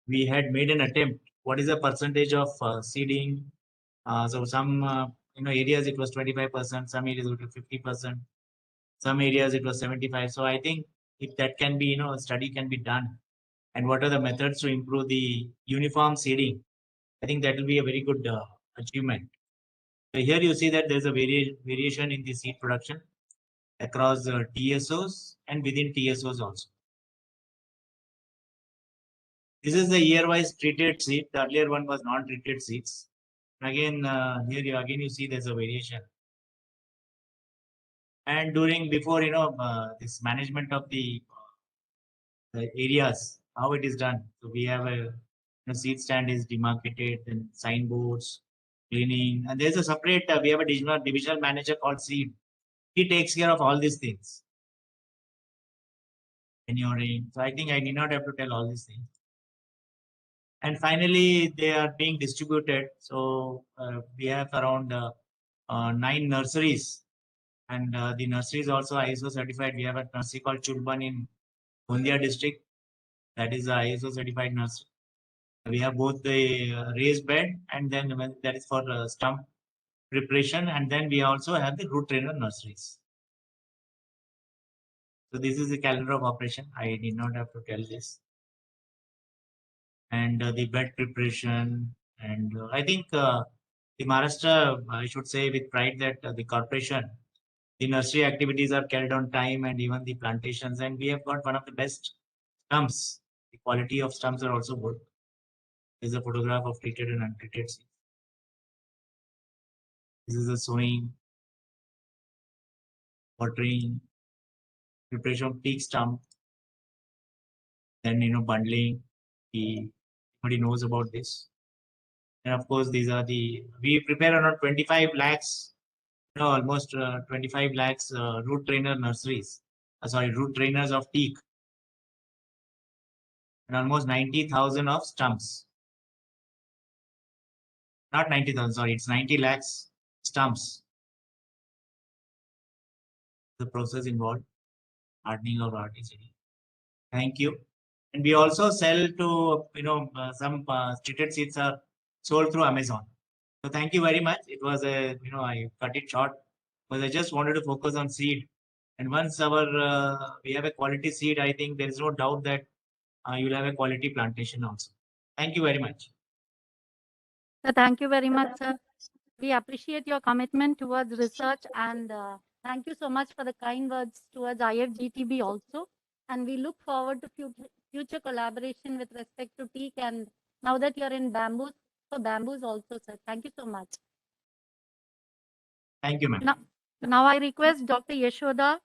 we had made an attempt. What is the percentage of seeding? So some areas it was 25%, some areas it was 50%, some areas it was 75%. So I think if that can be, a study can be done, and what are the methods to improve the uniform seeding, I think that will be a very good achievement. So here you see that there's a variation in the seed production across TSOs and within TSOs also. This is the year-wise treated seed. The earlier one was non-treated seeds. Again, here you see there's a variation. And before this management of the areas, how it is done. So we have a seed stand is demarcated, then signboards, cleaning, and there's a separate. We have a divisional manager called seed. He takes care of all these things. So I think I need not have to tell all these things. And finally, they are being distributed. So we have around 9 nurseries, and the nursery is also ISO certified. We have a nursery called Chulban in Gondia district. That is a ISO certified nursery. We have both the raised bed, and then that is for stump preparation, and then we also have the root trainer nurseries. So this is the calendar of operation. I did not have to tell this. And the bed preparation, and I think the Maharashtra, I should say with pride that the corporation, the nursery activities are carried on time, and even the plantations, and we have got one of the best stumps. The quality of stumps are also good. This is a photograph of treated and untreated seeds. This is the sowing, watering, preparation of peak stump, then bundling. Everybody knows about this. And of course, these are we prepare around 25 lakhs, almost 25 lakhs root trainer nurseries. Root trainers of teak, and almost 90,000 of stumps. Not 90,000, sorry, it's 90 lakhs stumps. The process involved, hardening or RTCD. Thank you. And we also sell to, some treated seeds are sold through Amazon. So thank you very much. It was I cut it short because I just wanted to focus on seed. And once we have a quality seed, I think there is no doubt that you'll have a quality plantation also. Thank you very much. So thank you very much, sir. We appreciate your commitment towards research, and thank you so much for the kind words towards IFGTB also. And we look forward to future collaboration with respect to teak, and now that you're in bamboos, for bamboos also, sir. Thank you so much. Thank you, ma'am. Now I request Dr. Yashoda,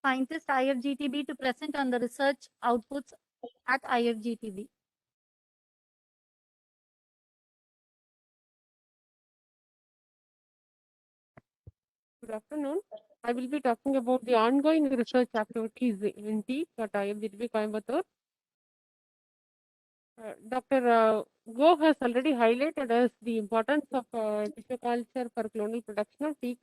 scientist IFGTB, to present on the research outputs at IFGTB. Good afternoon. I will be talking about the ongoing research activities in teak at IFGTB Coimbatore. Dr. Go has already highlighted us the importance of tissue culture for clonal production of teak.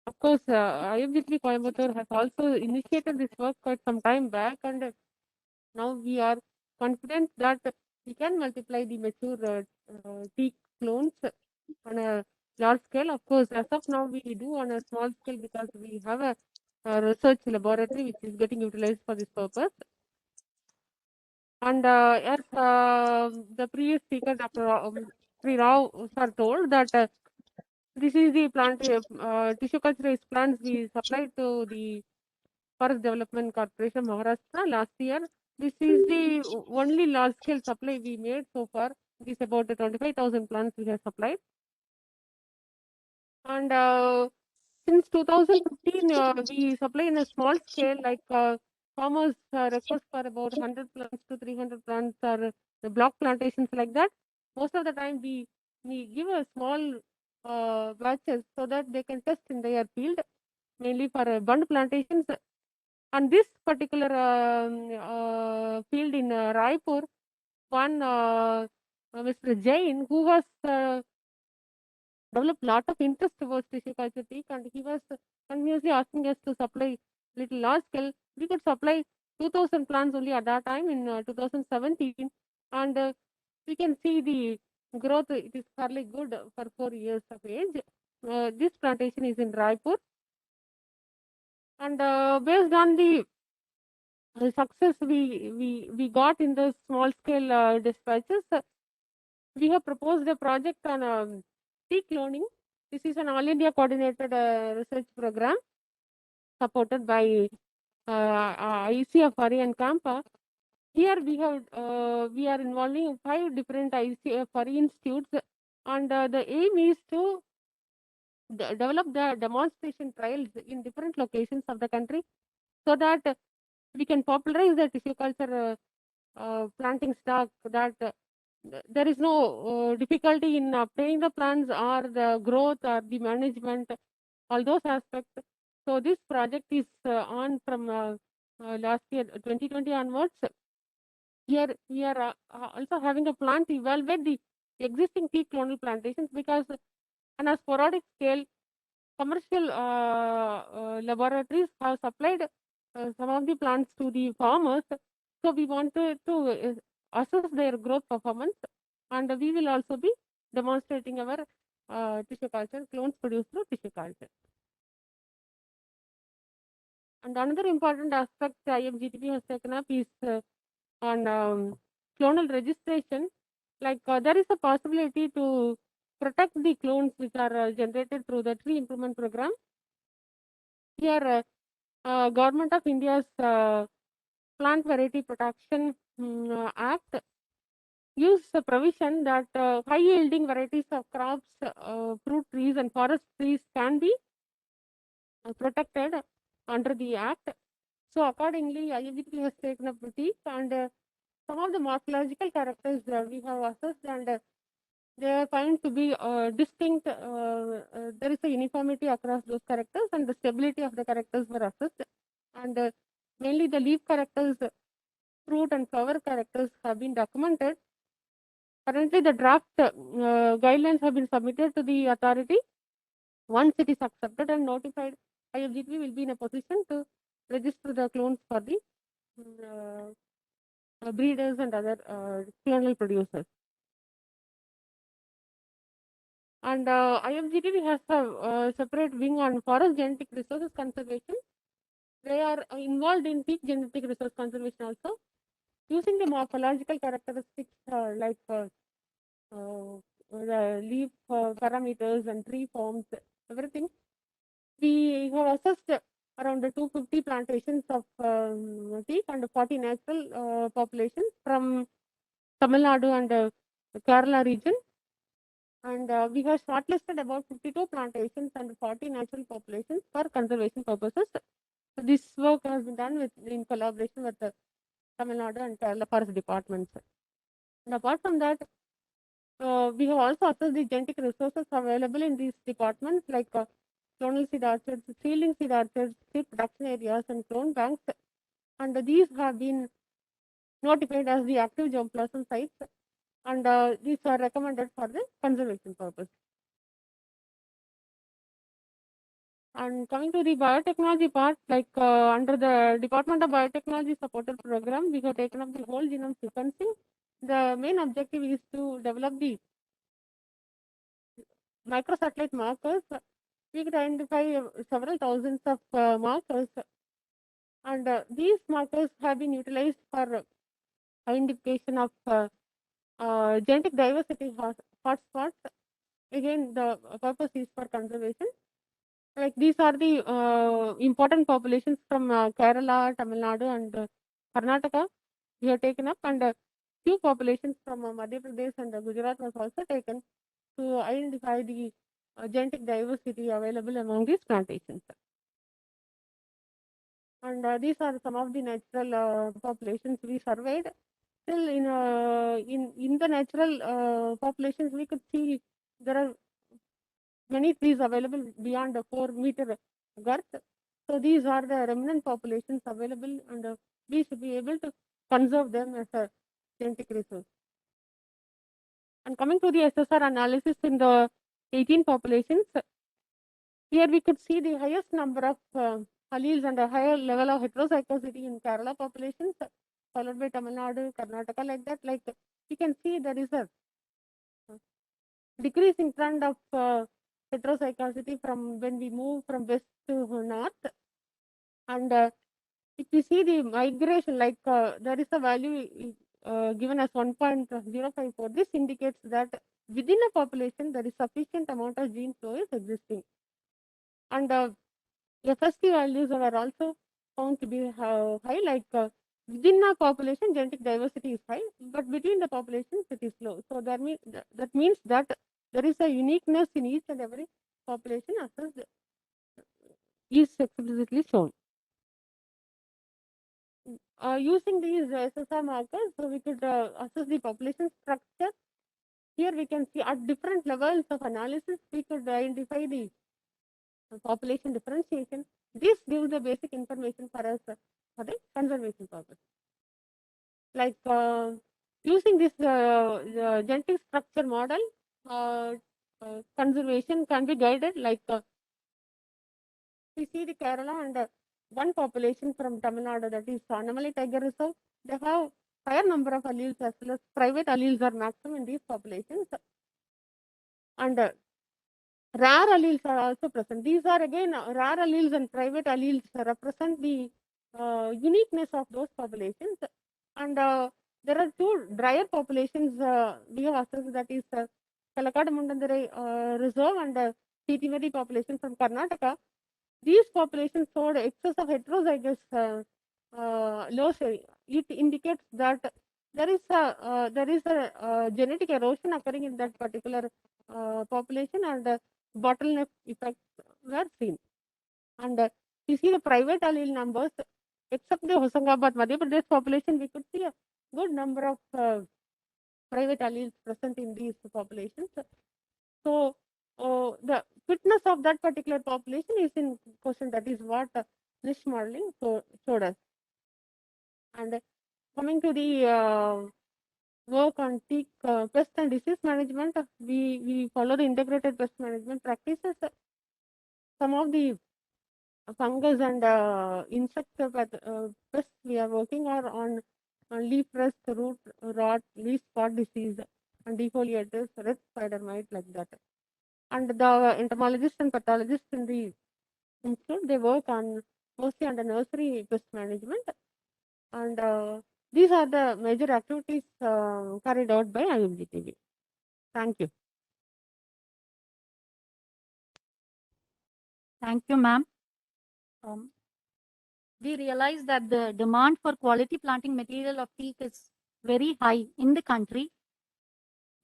Of course, IFGTB Coimbatore has also initiated this work quite some time back, and now we are confident that we can multiply the mature teak clones on a large scale. Of course, as of now, we do on a small scale because we have a research laboratory which is getting utilized for this purpose. And as the previous speaker, Dr. Sri Rao, sir, told that this is the plant tissue culture plants we supplied to the Forest Development Corporation Maharashtra last year. This is the only large scale supply we made so far. It is about 25,000 plants we have supplied. And since 2015, we supply in a small scale, like farmers request for about 100 plants to 300 plants or the block plantations like that. Most of the time, we give a small batches so that they can test in their field, mainly for bund plantations. And this particular field in Raipur, one Mr. Jain, who was developed a lot of interest towards tissue culture teak, and he was continuously asking us to supply little large scale. We could supply 2,000 plants only at that time in 2017, and we can see the growth. It is fairly good for 4 years of age. This plantation is in Raipur, and based on the success we got in the small scale dispatches, we have proposed a project on teak cloning. This is an all India coordinated research program supported by ICFRE and CAMPA. Here we are involving 5 different ICFRE institutes, and the aim is to develop the demonstration trials in different locations of the country, so that we can popularize the tissue culture planting stock, that there is no difficulty in obtaining the plants or the growth or the management, all those aspects. So this project is on from last year 2020 onwards. Here we are also having a plan to evaluate the existing tea clonal plantations, because on a sporadic scale, commercial laboratories have supplied some of the plants to the farmers. So we wanted to assess their growth performance, and we will also be demonstrating our tissue culture clones produced through tissue culture. And another important aspect IFGTP has taken up is on clonal registration. Like there is a possibility to protect the clones which are generated through the tree improvement program. Here, Government of India's Plant Variety Protection Act uses a provision that high yielding varieties of crops, fruit trees, and forest trees can be protected under the act. So accordingly, IFGTP has taken up teak, and some of the morphological characters we have assessed, and they are found to be distinct. There is a uniformity across those characters, and the stability of the characters were assessed. And mainly the leaf characters, fruit and flower characters have been documented. Currently, the draft guidelines have been submitted to the authority. Once it is accepted and notified, IFGTP will be in a position to register the clones for the breeders and other clonal producers. And IFGTP has a separate wing on forest genetic resources conservation. They are involved in peak genetic resource conservation also, using the morphological characteristics like the leaf parameters and tree forms, everything. We have assessed around 250 plantations of teak and 40 natural populations from Tamil Nadu and Kerala region. And we have shortlisted about 52 plantations and 40 natural populations for conservation purposes. So this work has been done in collaboration with the Tamil Nadu and Kerala forest departments. And apart from that, we have also assessed the genetic resources available in these departments, like clonal seed orchards, seedling seed orchards, seed production areas, and clone banks. And these have been notified as the active germplasm sites, and these are recommended for the conservation purpose. And coming to the biotechnology part, like under the Department of Biotechnology supported program, we have taken up the whole genome sequencing. The main objective is to develop the microsatellite markers. We could identify several thousands of markers, and these markers have been utilized for identification of genetic diversity hotspots. Again, the purpose is for conservation. Like these are the important populations from Kerala, Tamil Nadu, and Karnataka. We have taken up, and few populations from Madhya Pradesh and Gujarat was also taken to identify the genetic diversity available among these plantations. And these are some of the natural populations we surveyed. Still, in the natural populations, we could see there are many trees available beyond a 4-meter girth. So these are the remnant populations available, and we should be able to conserve them as a genetic resource. And coming to the SSR analysis in the 18 populations, here we could see the highest number of alleles and a higher level of heterozygosity in Kerala populations, followed by Tamil Nadu, Karnataka, like that. Like you can see there is a decrease in trend of heterozygosity from when we move from west to north. And if you see the migration, like there is a value given as 1.054, this indicates that within a population there is sufficient amount of gene flow is existing. And FST values are also found to be high, like within a population genetic diversity is high, but between the populations it is low. So that means that there is a uniqueness in each and every population assessed is explicitly shown. Using these SSR markers, so we could assess the population structure. Here we can see at different levels of analysis, we could identify the population differentiation. This gives the basic information for us for the conservation purpose. like using this genetic structure model, conservation can be guided. Like we see the Kerala and one population from Tamil Nadu, that is Anamali Tiger Reserve. They have higher number of alleles as well as private alleles are maximum in these populations, and rare alleles are also present. These are again rare alleles and private alleles represent the uniqueness of those populations. And there are two drier populations we have assessed, that is Kalakad Mundandare Reserve and Titimari population from Karnataka. These populations showed excess of heterozygous loss. It indicates that there is a genetic erosion occurring in that particular population, and bottleneck effects were seen. And you see the private allele numbers, except the Hosangabad Madhya Pradesh population, we could see a good number of private alleles present in these populations. So the fitness of that particular population is in question. That is what niche modeling showed us. And coming to the work on teak pest and disease management, we follow the integrated pest management practices. Some of the fungus and insect pests we are working on leaf rust, root rot, leaf spot disease, and defoliators, red spider mite, like that. And the entomologists and pathologists in the institute, they work on mostly on the nursery pest management. And these are the major activities carried out by IFGTB. Thank you. Thank you, ma'am. We realize that the demand for quality planting material of teak is very high in the country.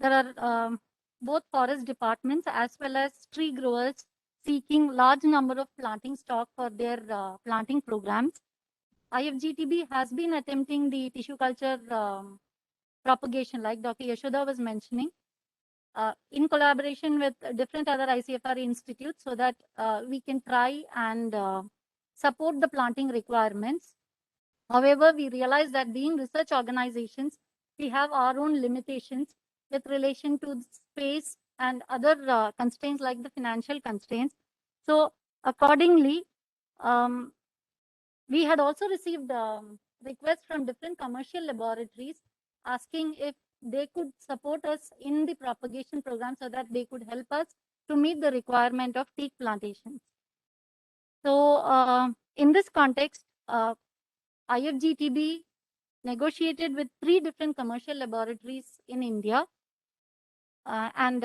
There are both forest departments as well as tree growers seeking large number of planting stock for their planting programs. IFGTB has been attempting the tissue culture propagation, like Dr. Yashoda was mentioning, in collaboration with different other ICFR institutes, so that we can try and support the planting requirements. However, we realize that being research organizations, we have our own limitations with relation to space and other constraints like the financial constraints. So accordingly, we had also received requests from different commercial laboratories asking if they could support us in the propagation program so that they could help us to meet the requirement of teak plantations. So in this context, IFGTB negotiated with 3 different commercial laboratories in India, and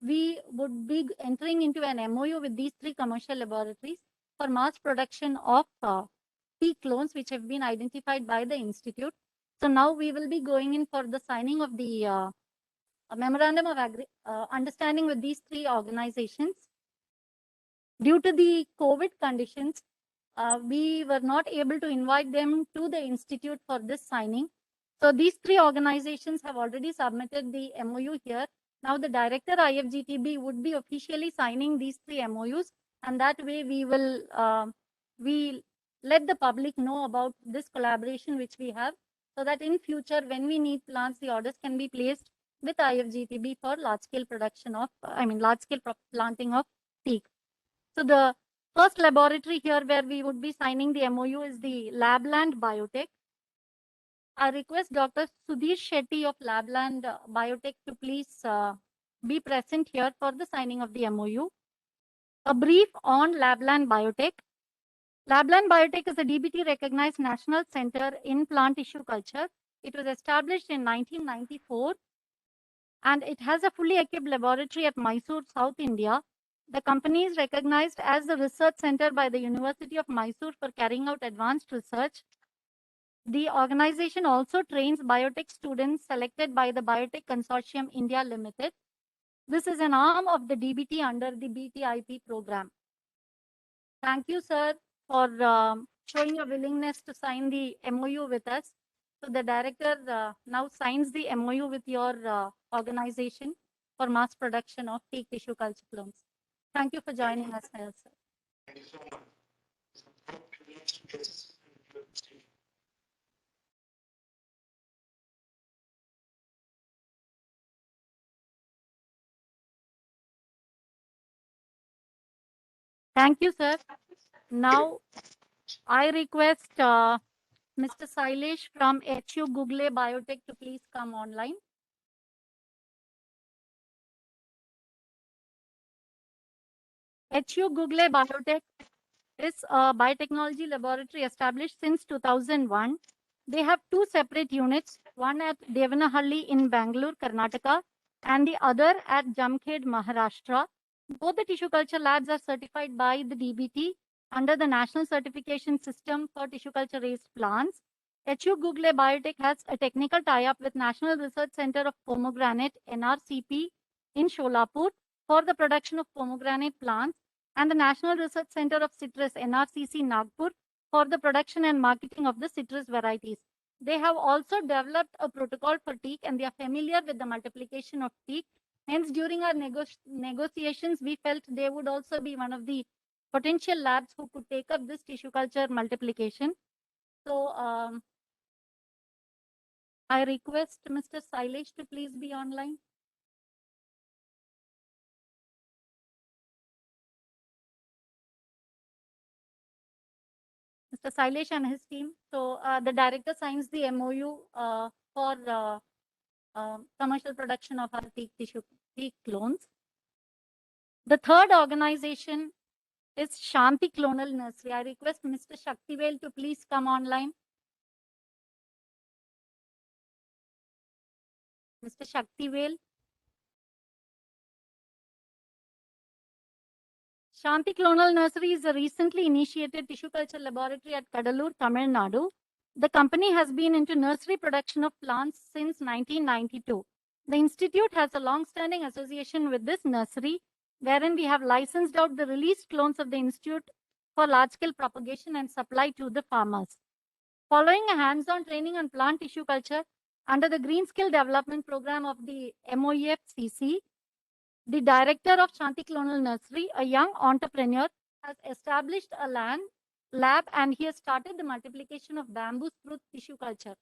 we would be entering into an MOU with these 3 commercial laboratories for mass production of teak clones, which have been identified by the institute. So now we will be going in for the signing of the memorandum of understanding with these 3 organizations. Due to the COVID conditions, we were not able to invite them to the institute for this signing. So these 3 organizations have already submitted the MOU here. Now the director IFGTB would be officially signing these 3 MOUs, and that way we will let the public know about this collaboration which we have, so that in future when we need plants, the orders can be placed with IFGTB for large-scale production of, large-scale planting of teak. So the first laboratory here where we would be signing the MOU is the Labland Biotech. I request Dr. Sudhir Shetty of Labland Biotech to please be present here for the signing of the MOU. A brief on Labland Biotech. Labland Biotech is a DBT recognized national center in plant tissue culture. It was established in 1994 and it has a fully equipped laboratory at Mysore, South India. The company is recognized as the research center by the University of Mysore for carrying out advanced research. The organization also trains biotech students selected by the Biotech Consortium India Limited. This is an arm of the DBT under the BTIP program. Thank you, sir, for showing a willingness to sign the MOU with us. So the director now signs the MOU with your organization for mass production of teak tissue culture clones. Thank you for joining us here, sir. Thank you so much. Thank you, sir. Now, I request Mr. Sailesh from HU Google Biotech to please come online. HU Google Biotech is a biotechnology laboratory established since 2001. They have two separate units, one at Devanahalli in Bangalore, Karnataka, and the other at Jamkhed, Maharashtra. Both the tissue culture labs are certified by the DBT under the National Certification System for Tissue Culture Raised Plants. HU Google Biotech has a technical tie-up with National Research Center of Pomegranate, NRCP, in Sholapur for the production of pomegranate plants, and the National Research Center of Citrus, NRCC, Nagpur, for the production and marketing of the citrus varieties. They have also developed a protocol for teak, and they are familiar with the multiplication of teak. Hence, during our negotiations, we felt they would also be one of the potential labs who could take up this tissue culture multiplication. So, I request Mr. Sailesh to please be online. Mr. Sailesh and his team. So the director signs the MOU for commercial production of our teak clones. The third organization is Shanti Clonal Nursery. I request Mr. Shaktivel to please come online. Mr. Shaktivel. Shanti Clonal Nursery is a recently initiated tissue culture laboratory at Kadalur, Tamil Nadu. The company has been into nursery production of plants since 1992. The institute has a long-standing association with this nursery, wherein we have licensed out the released clones of the institute for large-scale propagation and supply to the farmers. Following a hands-on training on plant tissue culture under the Green Skill Development Program of the MOEFCC, the director of Shanti Clonal Nursery, a young entrepreneur, has established a lab, and he has started the multiplication of bamboo spruce tissue culture.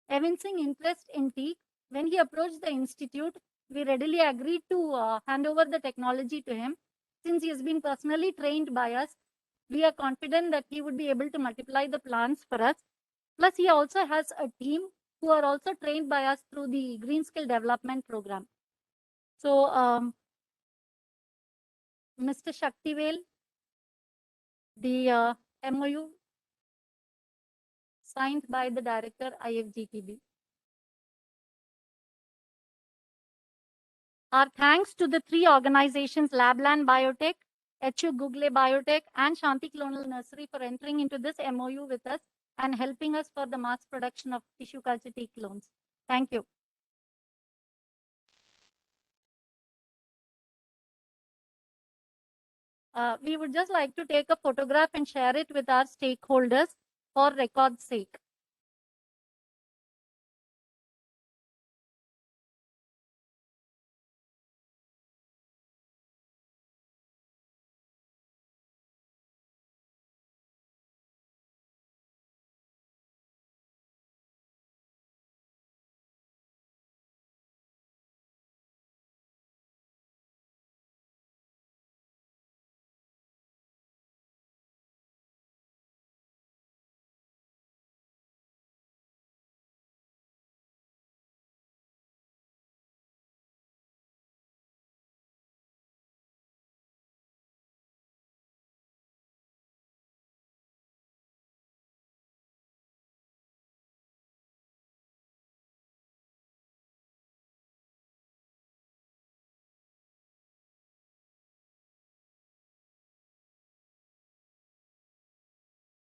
Evincing interest in teak, when he approached the institute, we readily agreed to hand over the technology to him. Since he has been personally trained by us, we are confident that he would be able to multiply the plants for us. Plus, he also has a team who are also trained by us through the Green Skill Development Program. So, Mr. Shaktivel, the MOU signed by the director, IFGTB. Our thanks to the three organizations, Labland Biotech, HU Google Biotech, and Shanti Clonal Nursery for entering into this MOU with us and helping us for the mass production of tissue culture teak clones. Thank you. We would just like to take a photograph and share it with our stakeholders for record's sake.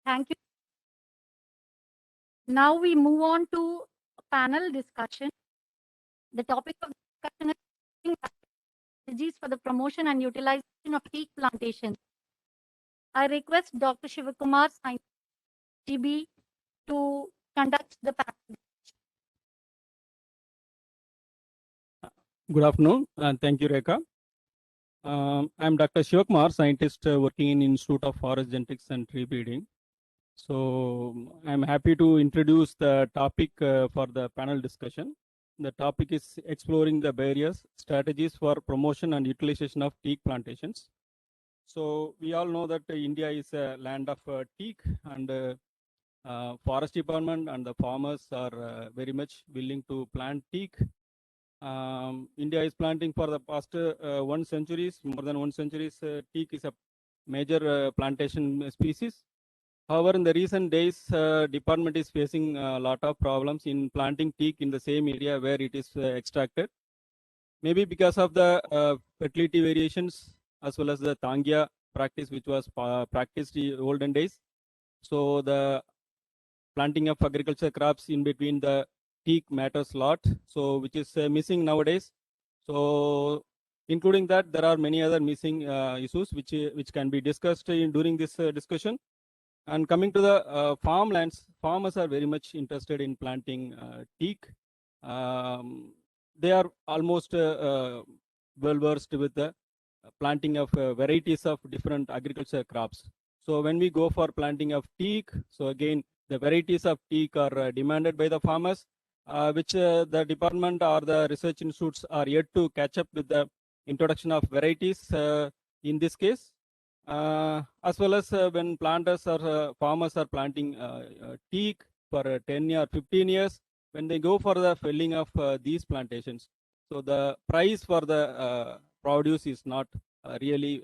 Thank you. Now we move on to panel discussion. The topic of discussion is strategies for the promotion and utilization of teak plantation. I request Dr. Shivakumar, GB, to conduct the panel. Good afternoon, and thank you, Rekha. I'm Dr. Shivakumar, scientist working in Institute of Forest Genetics and Tree Breeding. So I'm happy to introduce the topic for the panel discussion. The topic is exploring the barriers, strategies for promotion and utilization of teak plantations. So we all know that India is a land of teak, and forest department and the farmers are very much willing to plant teak. India is planting for the past more than 1 century. Teak is a major plantation species. However, in the recent days, department is facing a lot of problems in planting teak in the same area where it is extracted. Maybe because of the fertility variations as well as the Tangya practice, which was practiced in olden days. So the planting of agriculture crops in between the teak matters a lot. So which is missing nowadays. So including that, there are many other missing issues which can be discussed during this discussion. And coming to the farmlands, farmers are very much interested in planting teak. They are almost well versed with the planting of varieties of different agriculture crops. So when we go for planting of teak, so again, the varieties of teak are demanded by the farmers, which the department or the research institutes are yet to catch up with the introduction of varieties in this case. As well as when planters or farmers are planting teak for 10 or 15 years, when they go for the felling of these plantations, so the price for the produce is not really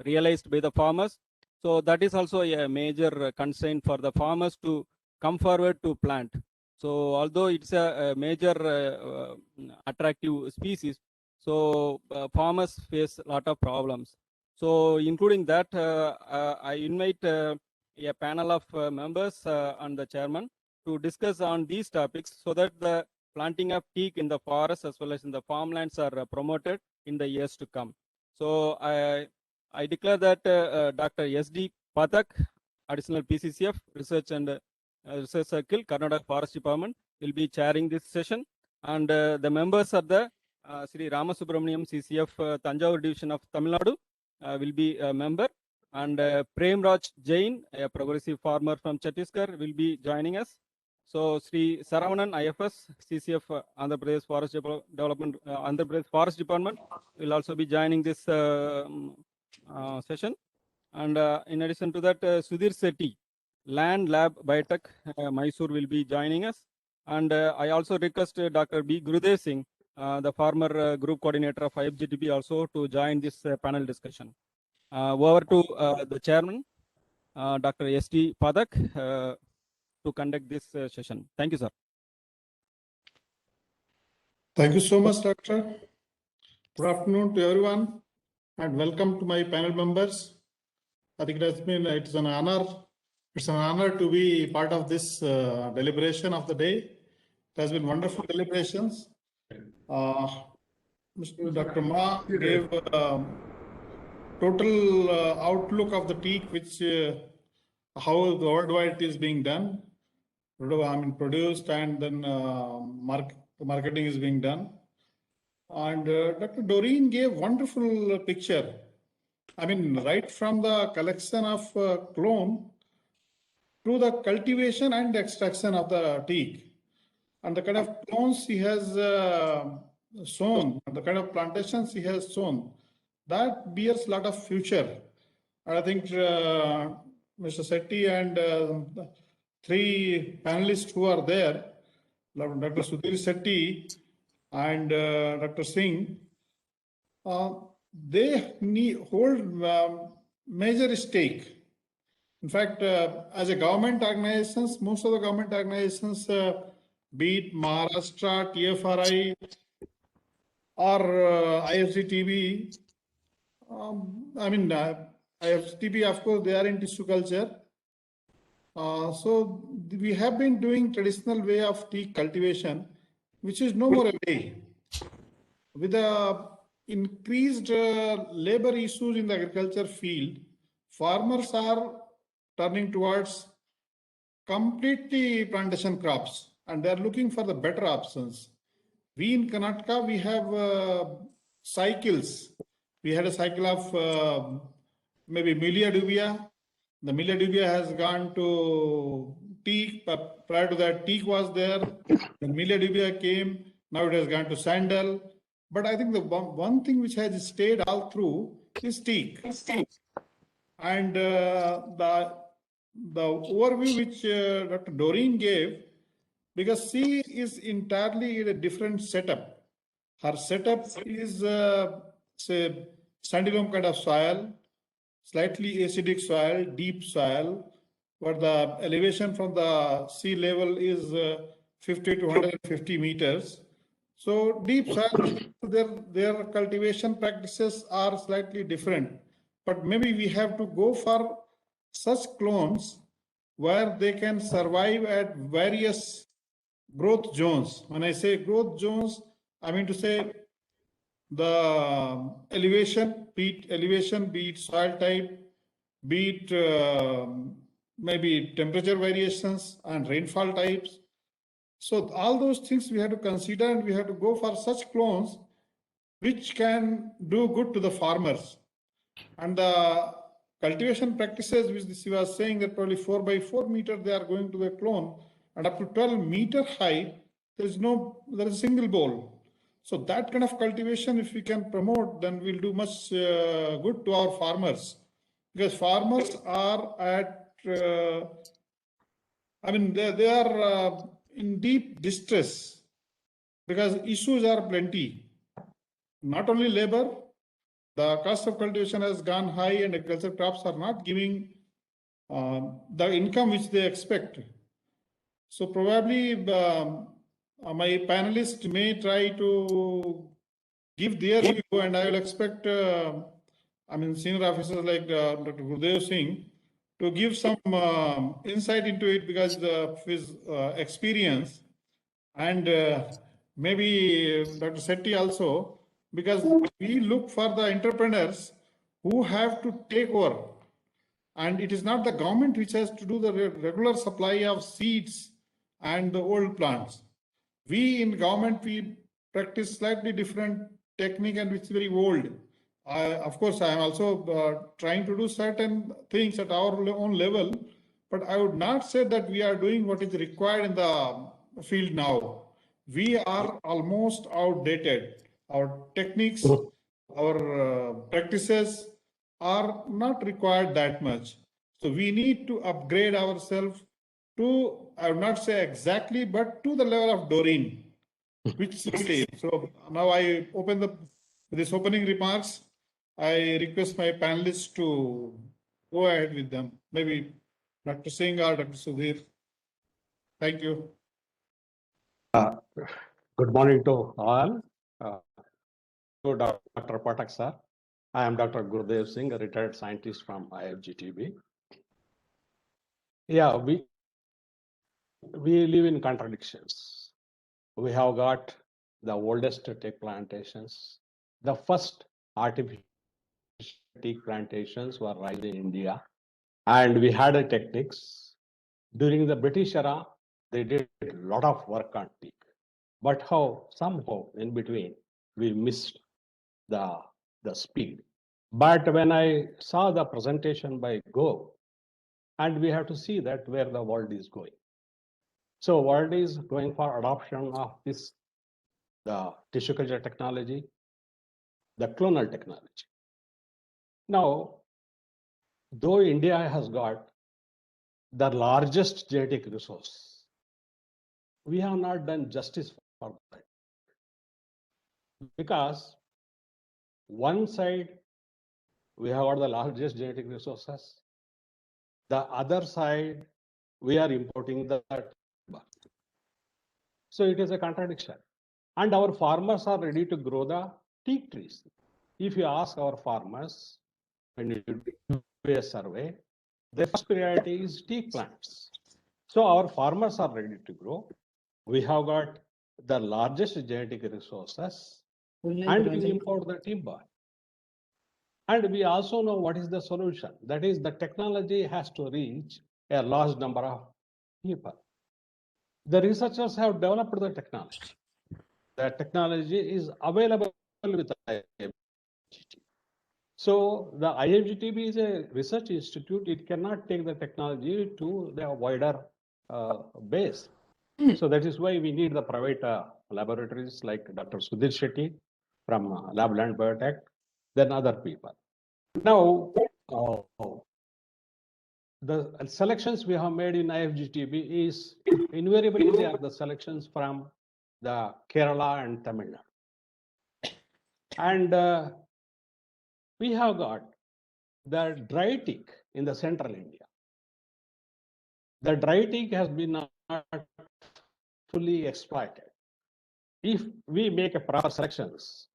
realized by the farmers. So that is also a major constraint for the farmers to come forward to plant. So although it's a major attractive species, so farmers face a lot of problems. So including that, I invite a panel of members and the chairman to discuss on these topics so that the planting of teak in the forest as well as in the farmlands are promoted in the years to come. So I declare that Dr. S.D. Pathak, Additional PCCF, Research and Research Circle, Karnataka Forest Department, will be chairing this session. And the members are the Sri Ramasubramaniam, CCF, Tanjavur Division of Tamil Nadu, will be a member, and Prem Raj Jain, a progressive farmer from Chhattisgarh, will be joining us. So Sri Saravanan, IFS, CCF, Andhra Pradesh Forest Development, Andhra Pradesh Forest Department, will also be joining this session. And in addition to that, Sudhir Sethi, Land Lab Biotech, Mysore, will be joining us. And I also request Dr. B. Gurudev Singh, the former group coordinator of IFGTP, also to join this panel discussion. Over to the chairman, Dr. S.D. Pathak, to conduct this session. Thank you, sir. Thank you so much, Doctor. Good afternoon to everyone, and welcome to my panel members. I think it's an honor. It's an honor to be part of this deliberation of the day. It has been wonderful deliberations. Mr. Dr. Ma gave total outlook of the teak, which how the worldwide it is being done. I mean, produced and then marketing is being done. And Dr. Doreen gave wonderful picture. I mean, right from the collection of clone to the cultivation and extraction of the teak. And the kind of clones he has sown, the kind of plantations he has sown, that bears a lot of future. And I think Mr. Sethi and three panelists who are there, Dr. Sudhir Sethi and Dr. Singh, they hold major stake. In fact, as a government organizations, most of the government organizations, be it Maharashtra, TFRI, or IFCTB, I mean, IFCTB, of course, they are in tissue culture. So we have been doing traditional way of teak cultivation, which is no more a way. With the increased labor issues in the agriculture field, farmers are turning towards completely plantation crops, and they are looking for the better options. We in Karnataka, we have cycles. We had a cycle of maybe Melia dubia. The Melia dubia has gone to teak. Prior to that, teak was there. The Melia dubia came. Now it has gone to sandal. But I think the one thing which has stayed all through is teak. And the overview which Dr. Doreen gave, because C is entirely in a different setup. Her setup is say sandy loam kind of soil, slightly acidic soil, deep soil, where the elevation from the sea level is 50 to 150 meters. So deep soil, their cultivation practices are slightly different. But maybe we have to go for such clones where they can survive at various growth zones. When I say growth zones, I mean to say the elevation, be it soil type, be it maybe temperature variations and rainfall types. So all those things we have to consider, and we have to go for such clones which can do good to the farmers. And the cultivation practices, which she was saying that probably 4 by 4 meter they are going to the clone, and up to 12 meter high, there is a single bowl. So that kind of cultivation, if we can promote, then we'll do much good to our farmers, because farmers are at, I mean, they are in deep distress because issues are plenty. Not only labor, the cost of cultivation has gone high, and agricultural crops are not giving the income which they expect. So probably my panelists may try to give their view, and I will expect, senior officers like Dr. Gurdev Singh to give some insight into it because of his experience, and maybe Dr. Sethi also, because we look for the entrepreneurs who have to take over. And it is not the government which has to do the regular supply of seeds and the old plants. We in government, we practice slightly different technique, and which is very old. Of course, I am also trying to do certain things at our own level, but I would not say that we are doing what is required in the field now. We are almost outdated. Our techniques, our practices are not required that much. So we need to upgrade ourselves to, I would not say exactly, but to the level of Doreen, which stage. So now I open this opening remarks. I request my panelists to go ahead with them. Maybe Dr. Singh or Dr. Sudhir. Thank you. Good morning to all. To Dr. Patak sir. I am Dr. Gurdev Singh, a retired scientist from IFGTB. Yeah, we live in contradictions. We have got the oldest teak plantations. The first artificial teak plantations were raised in India, and we had techniques. During the British era, they did a lot of work on teak, but somehow in between we missed the speed. But when I saw the presentation by Gove, and we have to see that where the world is going. So world is going for adoption of the tissue culture technology, the clonal technology. Now, though India has got the largest genetic resource, we have not done justice for that. Because one side, we have got the largest genetic resources. The other side, we are importing that. So it is a contradiction. And our farmers are ready to grow the teak trees. If you ask our farmers, when you do a survey, their first priority is teak plants. So our farmers are ready to grow. We have got the largest genetic resources, and we import the timber. And we also know what is the solution. That is, the technology has to reach a large number of people. The researchers have developed the technology. The technology is available with IFGTB. So the IFGTB is a research institute. It cannot take the technology to the wider base. So that is why we need the private laboratories like Dr. Sudhir Shetty from Labland Biotech, then other people. Now, the selections we have made in IFGTB is invariably they are the selections from the Kerala and Tamil Nadu. And we have got the dry teak in the central India. The dry teak has been not fully exploited. If we make a proper selections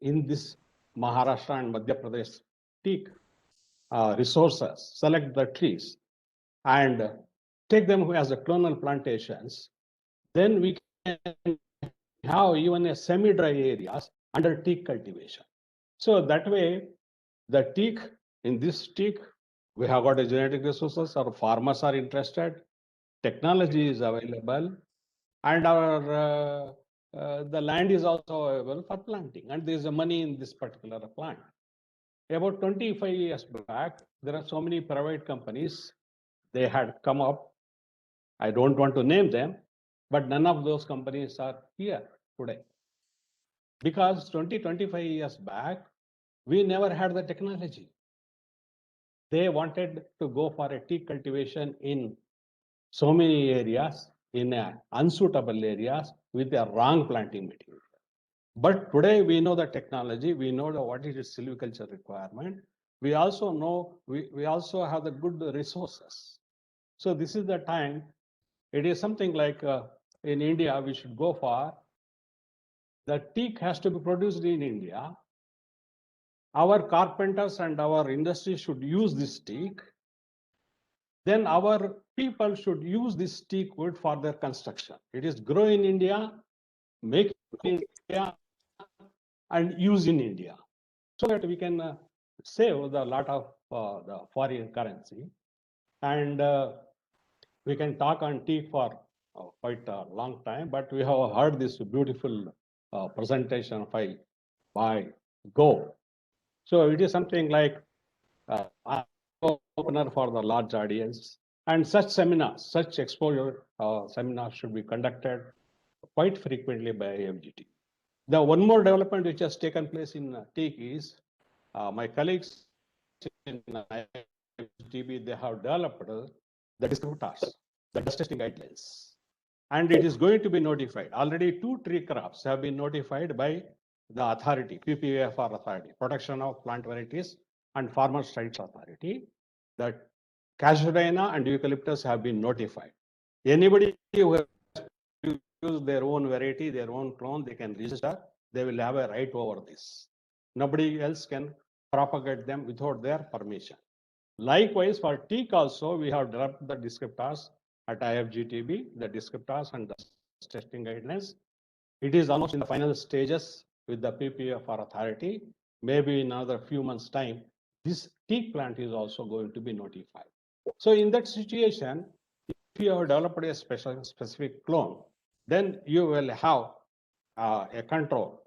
in this Maharashtra and Madhya Pradesh teak resources, select the trees and take them as a clonal plantations, then we can have even a semi-dry areas under teak cultivation. So that way, the teak, in this teak, we have got a genetic resources, our farmers are interested, technology is available, and our the land is also available for planting, and there is a money in this particular plant. About 25 years back, there are so many private companies, they had come up. I don't want to name them, but none of those companies are here today. Because 25 years back, we never had the technology. They wanted to go for a teak cultivation in so many areas, in unsuitable areas with a wrong planting material. But today we know the technology, we know what is the silviculture requirement. We also know, we also have the good resources. So this is the time, it is something like in India, we should go for, the teak has to be produced in India. Our carpenters and our industry should use this teak. Then our people should use this teak wood for their construction. It is grow in India, make in India, and use in India, so that we can save a lot of the foreign currency. And we can talk on teak for quite a long time, but we have heard this beautiful presentation by Go. So it is something like opener for the large audience, and such seminars, such exposure seminars should be conducted quite frequently by IFGT. The one more development which has taken place in teak is my colleagues in IFGTB, they have developed the descriptors, the dust testing guidelines, and it is going to be notified. Already 2 tree crops have been notified by the authority, PPAFR authority, Protection of Plant Varieties and Farmers' Rights Authority, that Casuarina and eucalyptus have been notified. Anybody who has use their own variety, their own clone, they can register, they will have a right over this. Nobody else can propagate them without their permission. Likewise, for teak also, we have developed the descriptors at IFGTB, the descriptors and the testing guidelines. It is almost in the final stages with the PPAFR authority. Maybe in another few months' time, this teak plant is also going to be notified. So in that situation, if you have developed a specific clone, then you will have a control,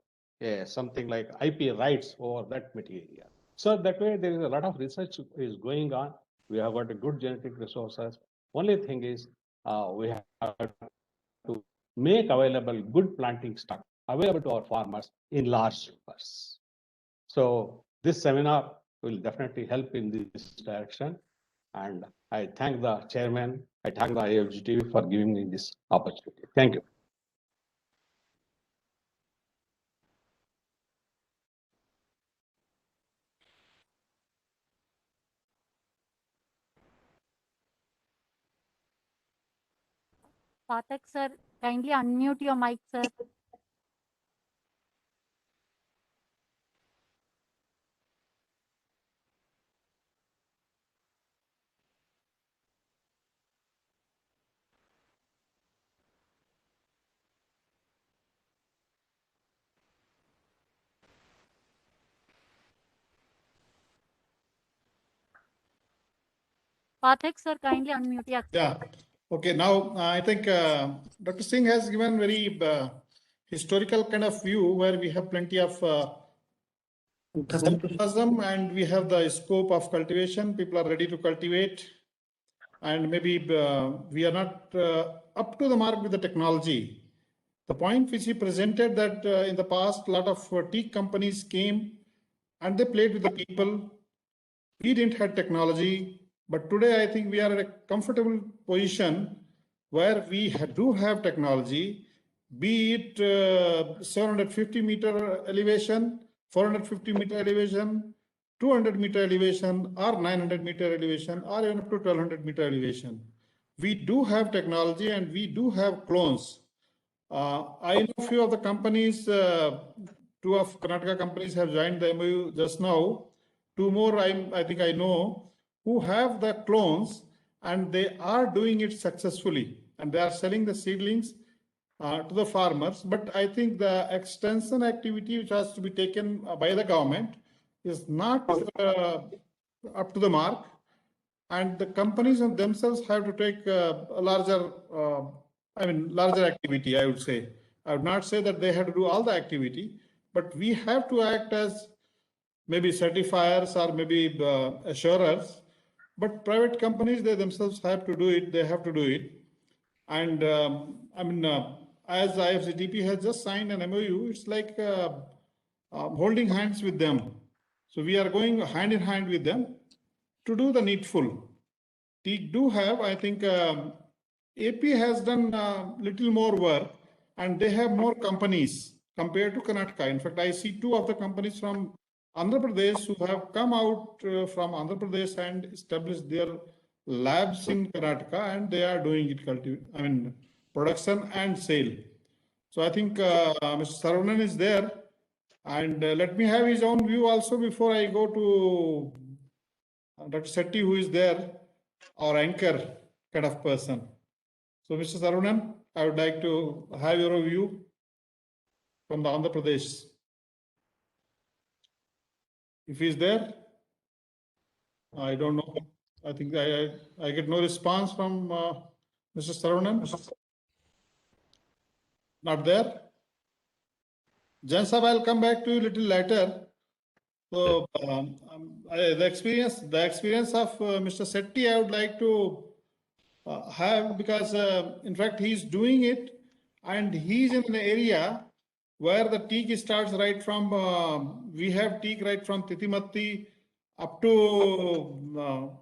something like IP rights over that material. So that way, there is a lot of research is going on. We have got a good genetic resources. Only thing is, we have to make available good planting stock available to our farmers in large numbers. So this seminar will definitely help in this direction. And I thank the chairman, I thank the IFGTB for giving me this opportunity. Thank you. Pathak sir, kindly unmute your mic, sir. Pathak sir, kindly unmute your. Yeah. Okay. Now I think Dr. Singh has given very historical kind of view where we have plenty of enthusiasm and we have the scope of cultivation. People are ready to cultivate, and maybe we are not up to the mark with the technology. The point which he presented that in the past, a lot of teak companies came and they played with the people. We didn't have technology, But today, I think we are at a comfortable position where we do have technology, be it 750-meter elevation, 450-meter elevation, 200-meter elevation, or 900-meter elevation, or even up to 1200-meter elevation. We do have technology and we do have clones. I know a few of the companies, 2 of Karnataka companies have joined the MOU just now. 2 more I think I know who have the clones, and they are doing it successfully, and they are selling the seedlings to the farmers. But I think the extension activity which has to be taken by the government is not up to the mark, and the companies themselves have to take a larger activity, I would say. I would not say that they have to do all the activity, but we have to act as maybe certifiers or maybe assurers. But private companies, they themselves have to do it. They have to do it. And as IFCTP has just signed an MOU, it's like holding hands with them. So we are going hand in hand with them to do the needful. We do have, I think, AP has done little more work, and they have more companies compared to Karnataka. In fact, I see 2 of the companies from Andhra Pradesh who have come out from Andhra Pradesh and established their labs in Karnataka, and they are doing it, production and sale. So I think Mr. Saravanan is there, and let me have his own view also before I go to Dr. Sethi, who is there, our anchor kind of person. So Mr. Saravanan, I would like to have your view from the Andhra Pradesh. If he's there, I don't know. I think I get no response from Mr. Saravanan. Not there. Jansab, I'll come back to you a little later. So the experience of Mr. Sethi, I would like to have, because in fact he's doing it, and he's in an area where the teak starts right from, we have teak right from Titimatti up to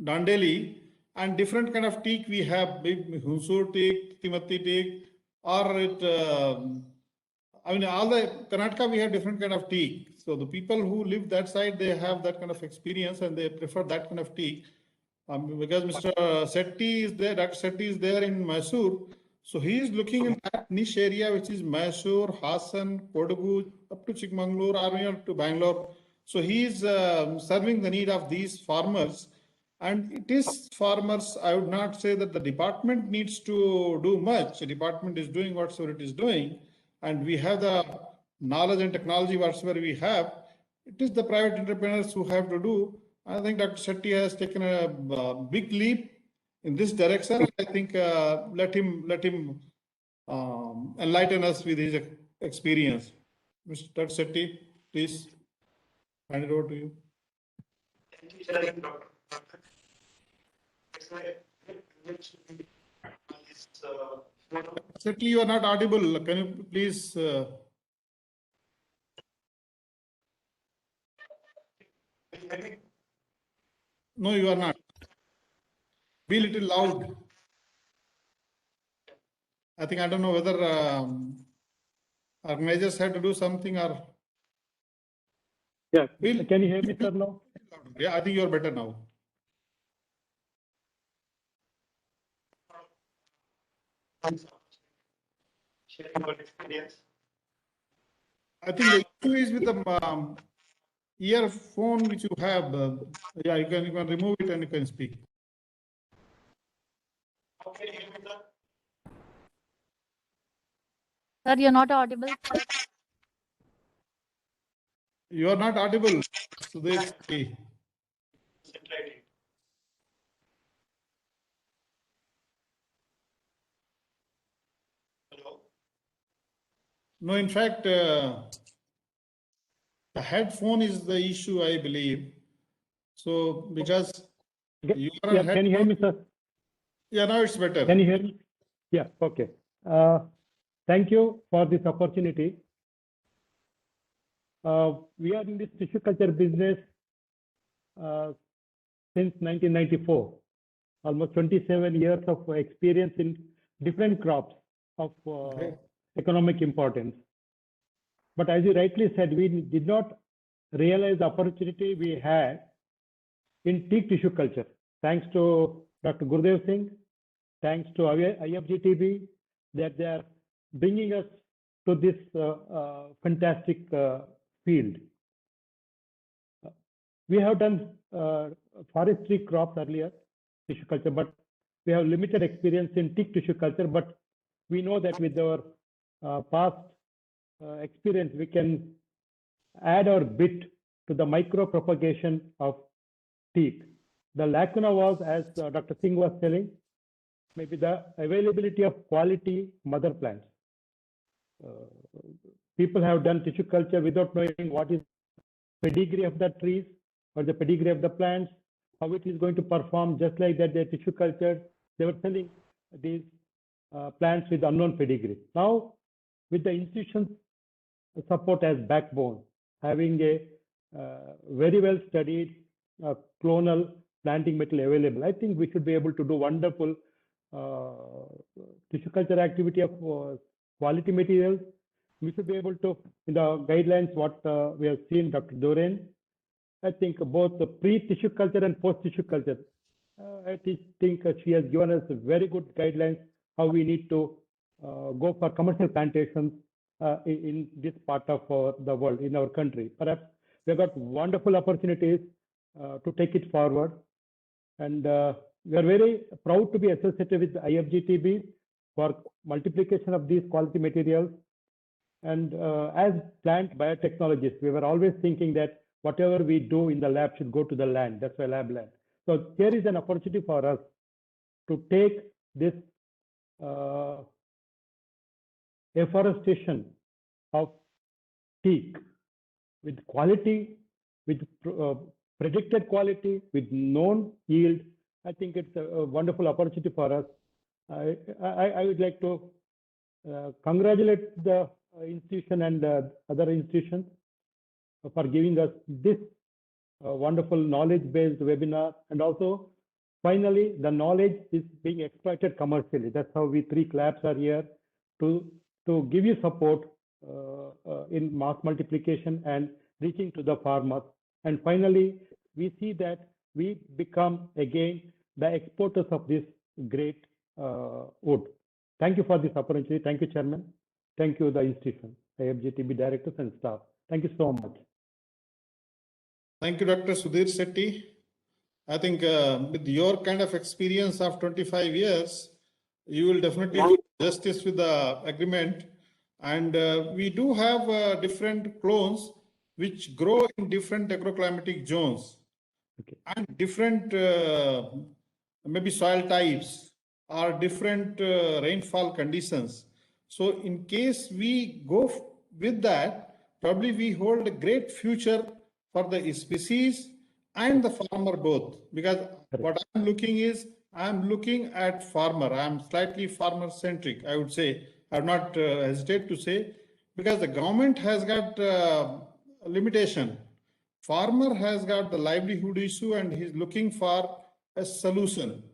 Dandeli, and different kind of teak we have, big Hunsur teak, Titimatti teak, or it, all the Karnataka, we have different kind of teak. So the people who live that side, they have that kind of experience and they prefer that kind of teak. Because Mr. Sethi is there, Dr. Sethi is there in Mysore. So he is looking in that niche area, which is Mysore, Hassan, Kodagu, up to Chikmagalur, or even to Bangalore. So he is serving the need of these farmers. And it is farmers, I would not say that the department needs to do much. The department is doing whatsoever it is doing. And we have the knowledge and technology whatsoever we have. It is the private entrepreneurs who have to do. I think Dr. Sethi has taken a big leap in this direction. I think let him enlighten us with his experience. Mr. Dr. Sethi, please hand it over to you. Thank you, Dr. Sethi, you are not audible. Can you please? No, you are not. Be a little loud. I think I don't know whether organizers have to do something or. Yeah, can you hear me, sir, now? Yeah, I think you are better now. Sharing your experience. I think the issue is with the earphone which you have. Yeah, you can remove it and you can speak. Okay, hear me, sir. Sir, you're not audible. You are not audible. So this. Hello. No, in fact, the headphone is the issue, I believe. So because you are Yeah, can you hear me, sir? Yeah, now it's better. Can you hear me? Yeah, okay. Thank you for this opportunity. We are in this tissue culture business since 1994, almost 27 years of experience in different crops of economic importance. But as you rightly said, we did not realize the opportunity we had in teak tissue culture. Thanks to Dr. Gurudev Singh, thanks to IFGTB, that they are bringing us to this fantastic field. We have done forestry crops earlier, tissue culture, but we have limited experience in teak tissue culture. But we know that with our past experience, we can add our bit to the micro propagation of teak. The lacuna was, as Dr. Singh was telling, maybe the availability of quality mother plants. People have done tissue culture without knowing what is pedigree of the trees or the pedigree of the plants, how it is going to perform. Just like that, their tissue culture, they were selling these plants with unknown pedigree. Now, with the institution's support as backbone, having a very well studied clonal planting material available, I think we should be able to do wonderful tissue culture activity of quality materials. We should be able to, in the guidelines, what we have seen, Dr. Doren, I think both the pre-tissue culture and post-tissue culture, I think she has given us very good guidelines how we need to go for commercial plantations in this part of the world, in our country. Perhaps we have got wonderful opportunities to take it forward. And we are very proud to be associated with IFGTB for multiplication of these quality materials. And as plant biotechnologists, we were always thinking that whatever we do in the lab should go to the land. That's why lab land. So here is an opportunity for us to take this afforestation of teak with quality, with predicted quality, with known yield. I think it's a wonderful opportunity for us. I would like to congratulate the institution and other institutions for giving us this wonderful knowledge-based webinar. And also, finally, the knowledge is being exploited commercially. That's how we three labs are here to give you support in mass multiplication and reaching to the farmers. And finally, we see that we become again the exporters of this great wood. Thank you for this opportunity. Thank you, Chairman. Thank you, the institution, IFGTB directors and staff. Thank you so much. Thank you, Dr. Sudhir Sethi. I think with your kind of experience of 25 years, you will definitely do justice with the agreement. And we do have different clones which grow in different agroclimatic zones and different maybe soil types or different rainfall conditions. So in case we go with that, probably we hold a great future for the species and the farmer both. Because what I'm looking is, I'm looking at farmer. I'm slightly farmer centric, I would say. I would not hesitate to say, because the government has got a limitation. Farmer has got the livelihood issue and he's looking for a solution,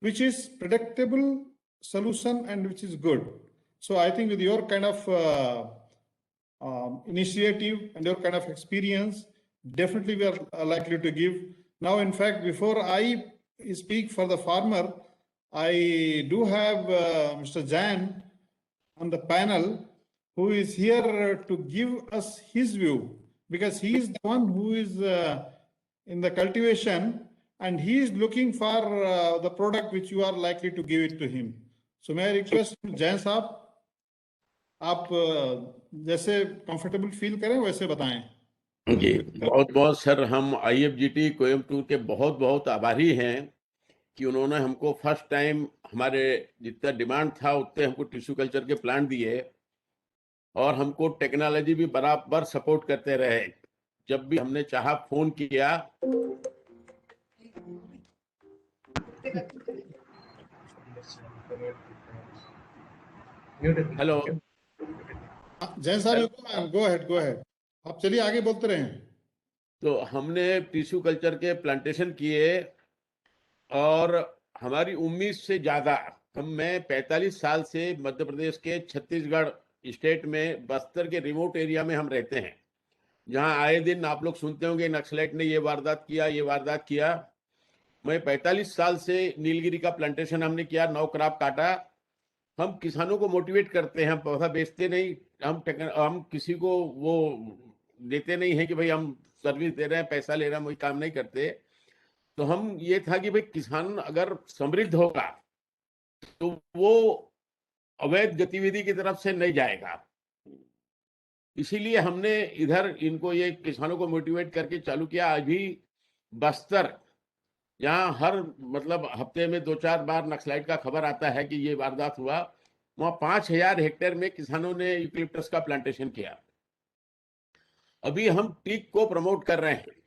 which is predictable solution and which is good. So I think with your kind of initiative and your kind of experience, definitely we are likely to give. Now, in fact, before I speak for the farmer, I do have Mr. Jan on the panel who is here to give us his view, because he is the one who is in the cultivation and he is looking for the product which you are likely to give it to him. So may I request Jan साहब, आप जैसे comfortable feel करें वैसे बताएं. जी बहुत बहुत sir, हम IFGT Coimbatore के बहुत बहुत आभारी हैं कि उन्होंने हमको फर्स्ट टाइम हमारे जितना डिमांड था उतने हमको टिश्यू कल्चर के प्लांट दिए और हमको टेक्नोलॉजी भी बराबर सपोर्ट करते रहे. जब भी हमने चाहा फोन किया. हेलो जय साहब, गो अहेड. आप चलिए आगे बोलते रहें. तो हमने टिश्यू कल्चर के प्लांटेशन किए और हमारी उम्मीद से ज्यादा मैं 45 साल से मध्य प्रदेश के छत्तीसगढ़ स्टेट में बस्तर के रिमोट एरिया में हम रहते हैं, जहां आए दिन आप लोग सुनते होंगे नक्सलाइट ने ये वारदात किया। मैं 45 साल से नीलगिरी का प्लांटेशन हमने किया, 9 क्रॉप काटा। हम किसानों को मोटिवेट करते हैं, हम पौधा बेचते नहीं, हम किसी को वो देते नहीं है कि भाई हम सर्विस दे रहे हैं, पैसा ले रहे हैं, वही काम नहीं करते। तो हम ये था कि भाई किसान अगर समृद्ध होगा तो वो अवैध गतिविधि की तरफ से नहीं जाएगा। इसीलिए हमने इधर इनको ये किसानों को मोटिवेट करके चालू किया। अभी बस्तर, यहाँ हर मतलब हफ्ते में 2-4 बार नक्सलाइट का खबर आता है कि ये वारदात हुआ, वहां 5000 हेक्टेयर में किसानों ने यूकलिप्टस का प्लांटेशन किया। अभी हम टीक को प्रमोट कर रहे हैं।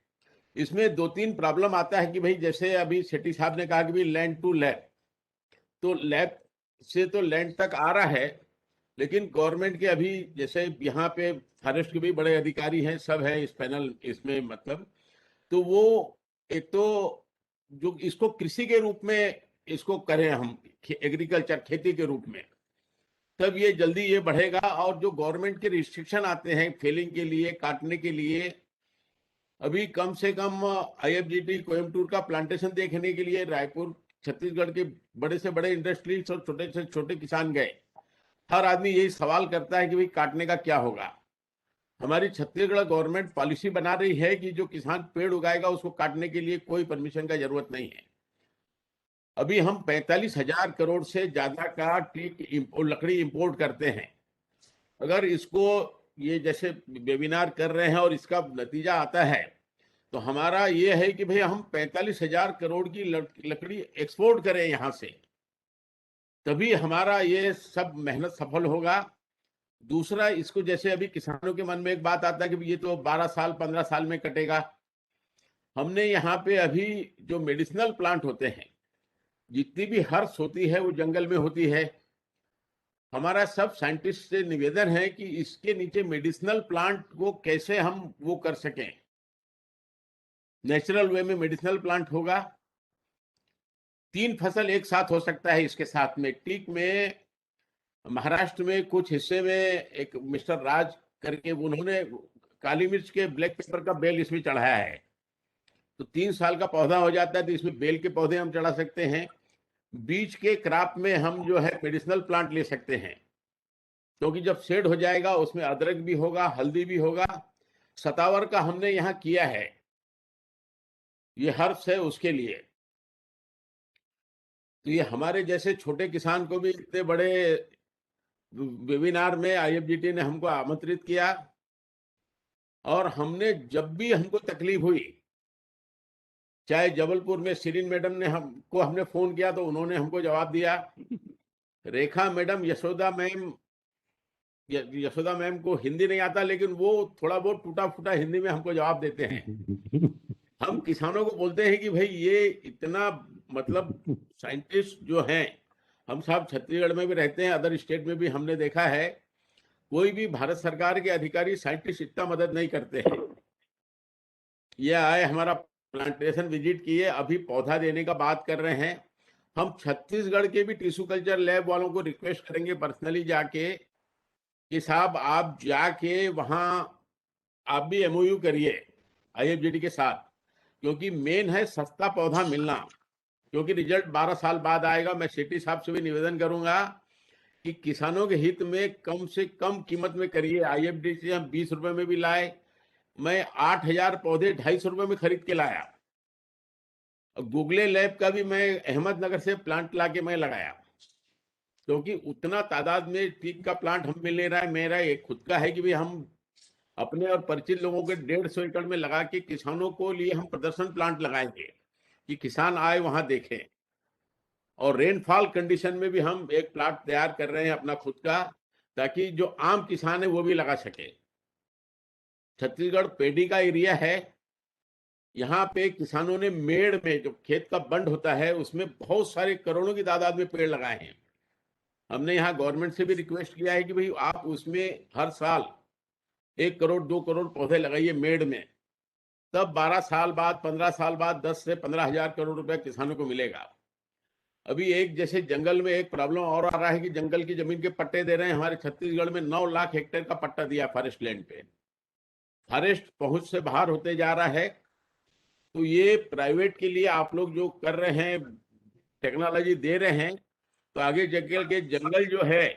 इसमें 2-3 प्रॉब्लम आता है कि भाई जैसे अभी शेट्टी साहब ने कहा कि भाई लैंड टू लैब, तो लैब से तो लैंड तक आ रहा है, लेकिन गवर्नमेंट के अभी जैसे यहाँ पे फॉरेस्ट के भी बड़े अधिकारी हैं, सब है इस पैनल इसमें मतलब, तो वो एक तो जो इसको कृषि के रूप में इसको करें हम, एग्रीकल्चर खेती के रूप में, तब ये जल्दी ये बढ़ेगा। और जो गवर्नमेंट के रिस्ट्रिक्शन आते हैं फेलिंग के लिए, काटने के लिए, अभी कम से कम IFGT कोयम्बटूर का प्लांटेशन देखने के लिए रायपुर छत्तीसगढ़ के बड़े से बड़े इंडस्ट्रीज और छोटे से छोटे किसान गए। हर आदमी यही सवाल करता है कि भाई काटने का क्या होगा। हमारी छत्तीसगढ़ गवर्नमेंट पॉलिसी बना रही है कि जो किसान पेड़ उगाएगा उसको काटने के लिए कोई परमिशन का जरूरत नहीं है। अभी हम 45,000 करोड़ से ज्यादा का लकड़ी इंपोर्ट करते हैं। अगर इसको ये जैसे वेबिनार कर रहे हैं और इसका नतीजा आता है, तो हमारा ये है कि भाई हम 45,000 करोड़ की लकड़ी एक्सपोर्ट करें यहाँ से, तभी हमारा ये सब मेहनत सफल होगा। दूसरा, इसको जैसे अभी किसानों के मन में एक बात आता है कि ये तो 12 साल 15 साल में कटेगा। हमने यहाँ पे अभी जो मेडिसिनल प्लांट होते हैं, जितनी भी हर्ष होती है वो जंगल में होती है। हमारा सब साइंटिस्ट से निवेदन है कि इसके नीचे मेडिसिनल प्लांट को कैसे हम वो कर सकें, नेचुरल वे में मेडिसिनल प्लांट होगा। 3 फसल एक साथ हो सकता है इसके साथ में। टीक में महाराष्ट्र में कुछ हिस्से में एक मिस्टर राज करके उन्होंने काली मिर्च के ब्लैक पेपर का बेल इसमें चढ़ाया है, तो 3 साल का पौधा हो जाता है, तो इसमें बेल के पौधे हम चढ़ा सकते हैं। बीच के क्रॉप में हम जो है मेडिसिनल प्लांट ले सकते हैं, क्योंकि जब शेड हो जाएगा उसमें अदरक भी होगा, हल्दी भी होगा। सतावर का हमने यहाँ किया है, ये हर्ब्स है उसके लिए। तो ये हमारे जैसे छोटे किसान को भी इतने बड़े वेबिनार में IFGT ने हमको आमंत्रित किया, और हमने जब भी हमको तकलीफ हुई, चाहे जबलपुर में शिरीन मैडम ने हमने फोन किया तो उन्होंने हमको जवाब दिया, रेखा मैडम, यशोदा मैम को हिंदी नहीं आता, लेकिन वो थोड़ा बहुत टूटा फूटा हिंदी में हमको जवाब देते हैं। हम किसानों को बोलते हैं कि भाई ये इतना मतलब साइंटिस्ट जो हैं, हम सब छत्तीसगढ़ में भी रहते हैं, अदर स्टेट में भी हमने देखा है, कोई भी भारत सरकार के अधिकारी साइंटिस्ट इतना मदद नहीं करते हैं। ये आए, हमारा प्लांटेशन विजिट किए, अभी पौधा देने का बात कर रहे हैं। हम छत्तीसगढ़ के भी टिश्यू कल्चर लैब वालों को रिक्वेस्ट करेंगे पर्सनली जाके कि साहब आप जाके वहां आप भी MOU करिए IFGT के साथ, क्योंकि मेन है सस्ता पौधा मिलना, क्योंकि रिजल्ट 12 साल बाद आएगा। मैं शेट्टी साहब से भी निवेदन करूंगा कि किसानों के हित में कम से कम कीमत में करिए। IFGT से हम 20 रुपए में भी लाए, मैं 8,000 पौधे 250 रुपए में खरीद के लाया। गूगले लैब का भी मैं अहमदनगर से प्लांट लाके मैं लगाया, क्योंकि उतना तादाद में टीक का प्लांट हम मिल नहीं रहा है। मेरा एक खुद का है कि भाई हम अपने और परिचित लोगों के 150 एकड़ में लगा के किसानों को लिए हम प्रदर्शन प्लांट लगाएंगे कि किसान आए वहां देखें। और रेनफॉल कंडीशन में भी हम एक प्लांट तैयार कर रहे हैं अपना खुद का, ताकि जो आम किसान है वो भी लगा सके। छत्तीसगढ़ पेड़ी का एरिया है, यहाँ पे किसानों ने मेड़ में जो खेत का बंड होता है उसमें बहुत सारे करोड़ों की तादाद में पेड़ लगाए हैं। हमने यहाँ गवर्नमेंट से भी रिक्वेस्ट किया है कि भाई आप उसमें हर साल 1 करोड़ 2 करोड़ पौधे लगाइए मेड़ में, तब 12 साल बाद 15 साल बाद 10 से 15,000 करोड़ रुपए किसानों को मिलेगा। अभी एक जैसे जंगल में एक प्रॉब्लम और आ रहा है कि जंगल की जमीन के पट्टे दे रहे हैं। हमारे छत्तीसगढ़ में 9 लाख हेक्टेयर का पट्टा दिया फॉरेस्ट लैंड पे। फॉरेस्ट पहुंच से बाहर होते जा रहा है। तो ये प्राइवेट के लिए आप लोग जो कर रहे हैं, टेक्नोलॉजी दे रहे हैं, तो आगे जंगल के जंगल जो है,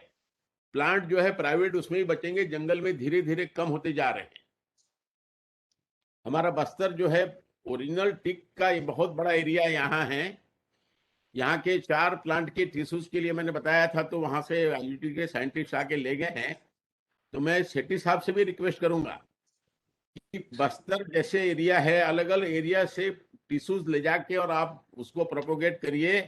प्लांट जो है प्राइवेट उसमें ही बचेंगे, जंगल में धीरे धीरे कम होते जा रहे हैं। हमारा बस्तर जो है ओरिजिनल टिक का ये बहुत बड़ा एरिया यहाँ है। यहाँ के 4 प्लांट के टिश्यूज के लिए मैंने बताया था, तो वहां से IUT के साइंटिस्ट आके ले गए हैं। तो मैं शेट्टी साहब से भी रिक्वेस्ट करूंगा कि बस्तर जैसे एरिया है, अलग अलग एरिया से टिश्यूज ले जाके और आप उसको प्रोपोगेट करिए।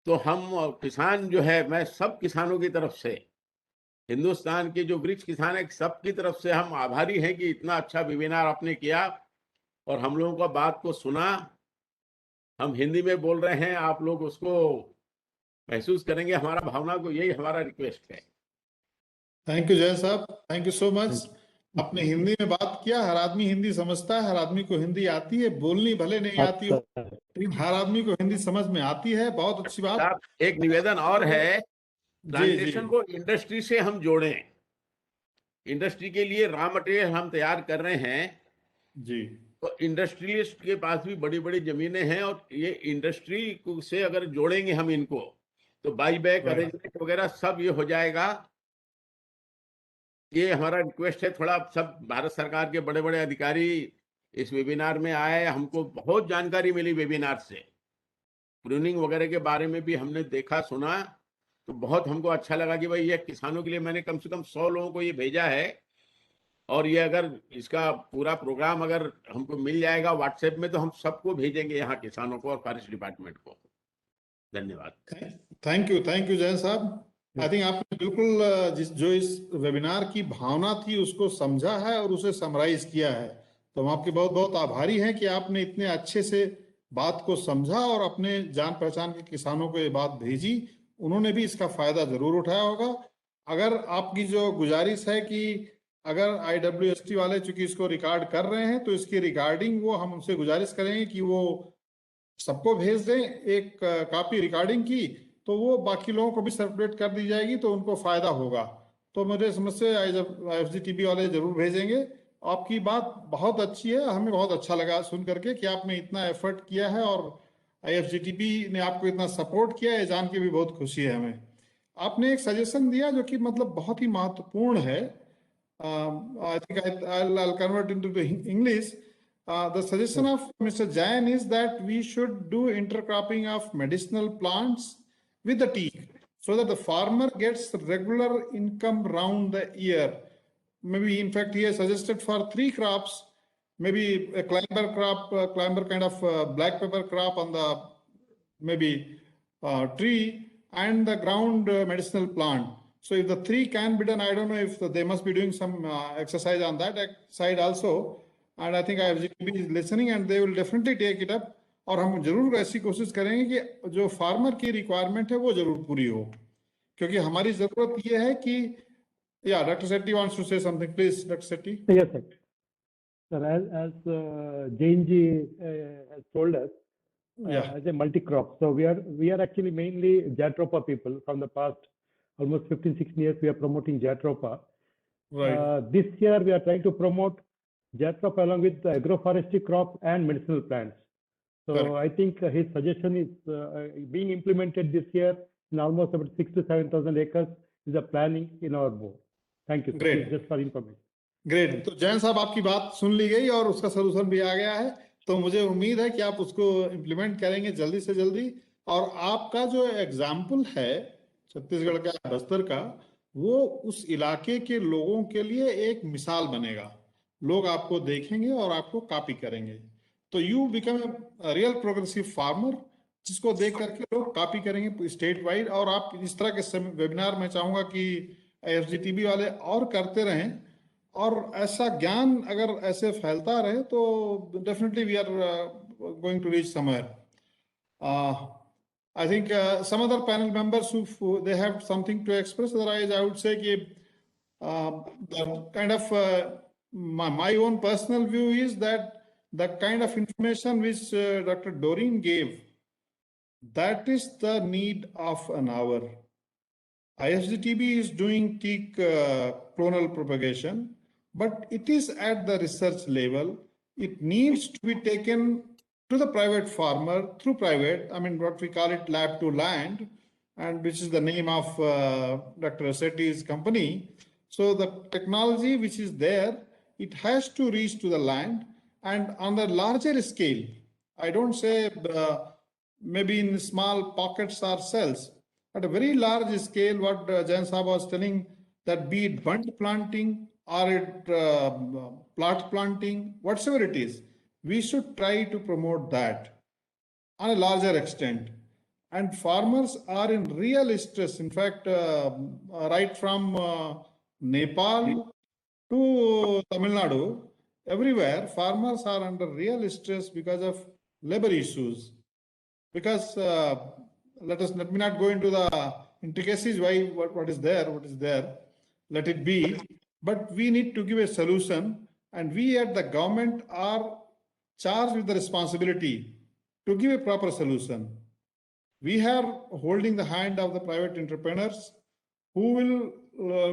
तो हम किसान जो है, मैं सब किसानों की तरफ से, हिंदुस्तान के जो वृक्ष किसान है सबकी तरफ से हम आभारी हैं कि इतना अच्छा वेबिनार आपने किया और हम लोगों का बात को सुना। हम हिंदी में बोल रहे हैं, आप लोग उसको महसूस करेंगे, हमारा भावना को, यही हमारा रिक्वेस्ट है। थैंक यू जय साहब, थैंक यू सो मच। आपने हिंदी में बात किया। हर आदमी हिंदी समझता है, हर आदमी को हिंदी आती है, बोलनी भले नहीं आती हो, लेकिन हर आदमी को हिंदी समझ में आती है। बहुत अच्छी बात। एक निवेदन और है, जी। प्लांटेशन को इंडस्ट्री से हम जोड़ें। इंडस्ट्री के लिए रॉ मटेरियल हम तैयार कर रहे हैं जी। तो इंडस्ट्रियलिस्ट के पास भी बड़ी बड़ी जमीनें हैं, और ये इंडस्ट्री से अगर जोड़ेंगे हम इनको, तो बाई बैक अरेंजमेंट वगैरह सब ये हो जाएगा। ये हमारा रिक्वेस्ट है। थोड़ा सब भारत सरकार के बड़े बड़े अधिकारी इस वेबिनार में आए, हमको बहुत जानकारी मिली वेबिनार से। प्रूनिंग वगैरह के बारे में भी हमने देखा सुना, तो बहुत हमको अच्छा लगा कि भाई ये किसानों के लिए मैंने कम से कम 100 लोगों को ये भेजा है। और ये अगर इसका पूरा प्रोग्राम अगर हमको मिल जाएगा व्हाट्सएप में, तो हम सबको भेजेंगे, यहाँ किसानों को और फॉरेस्ट डिपार्टमेंट को। धन्यवाद। थैंक यू जैन साहब। आई थिंक आपने बिल्कुल जो इस वेबिनार की भावना थी उसको समझा है और उसे समराइज किया है। तो हम आपके बहुत बहुत आभारी हैं कि आपने इतने अच्छे से बात को समझा और अपने जान पहचान के किसानों को ये बात भेजी। उन्होंने भी इसका फायदा जरूर उठाया होगा। अगर आपकी जो गुजारिश है कि अगर IWST वाले चूंकि इसको रिकॉर्ड कर रहे हैं, तो इसकी रिकॉर्डिंग वो हम उनसे गुजारिश करेंगे कि वो सबको भेज दें एक कॉपी रिकॉर्डिंग की, तो वो बाकी लोगों को भी सर्कुलेट कर दी जाएगी, तो उनको फायदा होगा। तो मेरे समझ से IFGTB वाले जरूर भेजेंगे। आपकी बात बहुत अच्छी है, हमें बहुत अच्छा लगा सुन करके कि आपने इतना एफर्ट किया है और IFGTB ने आपको इतना सपोर्ट किया है, जान के भी बहुत खुशी है हमें। आपने एक सजेशन दिया जो कि मतलब बहुत ही महत्वपूर्ण है। I think I'll convert into the English. The suggestion of Mr. Jain is that we should do intercropping of medicinal plants with the teak, so that the farmer gets regular income round the year. Maybe, in fact, he has suggested for 3 crops, maybe a climber crop, climber kind of black pepper crop on the maybe tree, and the ground medicinal plant. So if the 3 can be done, I don't know if they must be doing some exercise on that side also. And I think IFGTB is listening and they will definitely take it up. और हम जरूर ऐसी कोशिश करेंगे कि जो farmer की requirement है वो जरूर पूरी हो, क्योंकि हमारी जरूरत ये है कि Dr. Sethi wants to say something. Please, Dr. Sethi. Yes, sir. Sir, as Jain ji has told us, as a multi-crop. So we are actually mainly Jatropha people. From the past almost 15-16 years, we are promoting Jatropha. Right. This year, we are trying to promote Jatropha along with the agroforestry crops and medicinal plants. So Correct. I think his suggestion is being implemented this year in almost about 6,000 to 7,000 acres is the planning in our board. Thank you. Sir. Great. Just for information. Great. तो जैन साहब आपकी बात सुन ली गई और उसका solution भी आ गया है, तो मुझे उम्मीद है कि आप उसको इम्प्लीमेंट करेंगे जल्दी से जल्दी। और आपका जो एग्जाम्पल है छत्तीसगढ़ का, बस्तर का, वो उस इलाके के लोगों के लिए एक मिसाल बनेगा। लोग आपको देखेंगे और आपको कॉपी करेंगे। तो you become a real progressive farmer, जिसको देख करके लोग कॉपी करेंगे स्टेट वाइड। और आप इस तरह के वेबिनार में चाहूंगा कि IFGTB वाले और करते रहें, और ऐसा ज्ञान अगर ऐसे फैलता रहे तो definitely we are going to reach somewhere. I think some other panel members who they have something to express. Otherwise, I would say कि the kind of my own personal view is that the kind of information which Dr. Doreen gave, that is the need of an hour. IFGTB is doing teak clonal propagation, but it is at the research level. It needs to be taken to the private farmer through private, I mean, what we call it lab to land, and which is the name of Dr. Setty's company. So the technology which is there, it has to reach to the land, and on the larger scale, I don't say maybe in small pockets or cells, at a very large scale, what Jain Saab was telling, that be it bund planting or it plot planting, whatsoever it is, we should try to promote that on a larger extent. And farmers are in real stress. In fact, right from Nepal to Tamil Nadu, everywhere, farmers are under real stress because of labor issues. Because let me not go into the intricacies why what is there, let it be. But we need to give a solution, and we at the government are charged with the responsibility to give a proper solution. We are holding the hand of the private entrepreneurs who will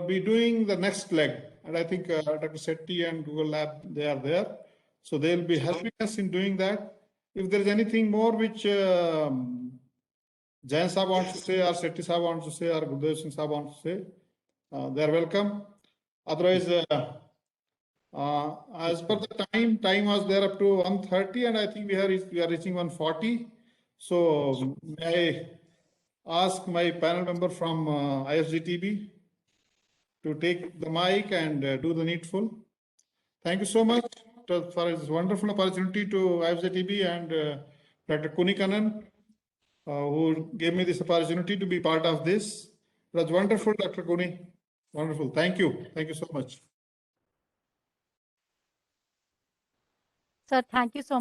be doing the next leg. And I think Dr. Setty and Google Lab, they are there. So they'll be helping us in doing that. If there is anything more which Jain Saab wants to say, or Setty Saab wants to say, or Gurudev Singh Saab wants to say, they are welcome. Otherwise, as per the time was there up to 1:30, and I think we are reaching 1:40. So may I ask my panel member from IFGTB to take the mic and do the needful. Thank you so much for this wonderful opportunity to IFGTB and Dr. Kunikanan, who gave me this opportunity to be part of this. It was wonderful, Dr. Kuni. Wonderful. Thank you. Thank you so much. Sir, thank you so much.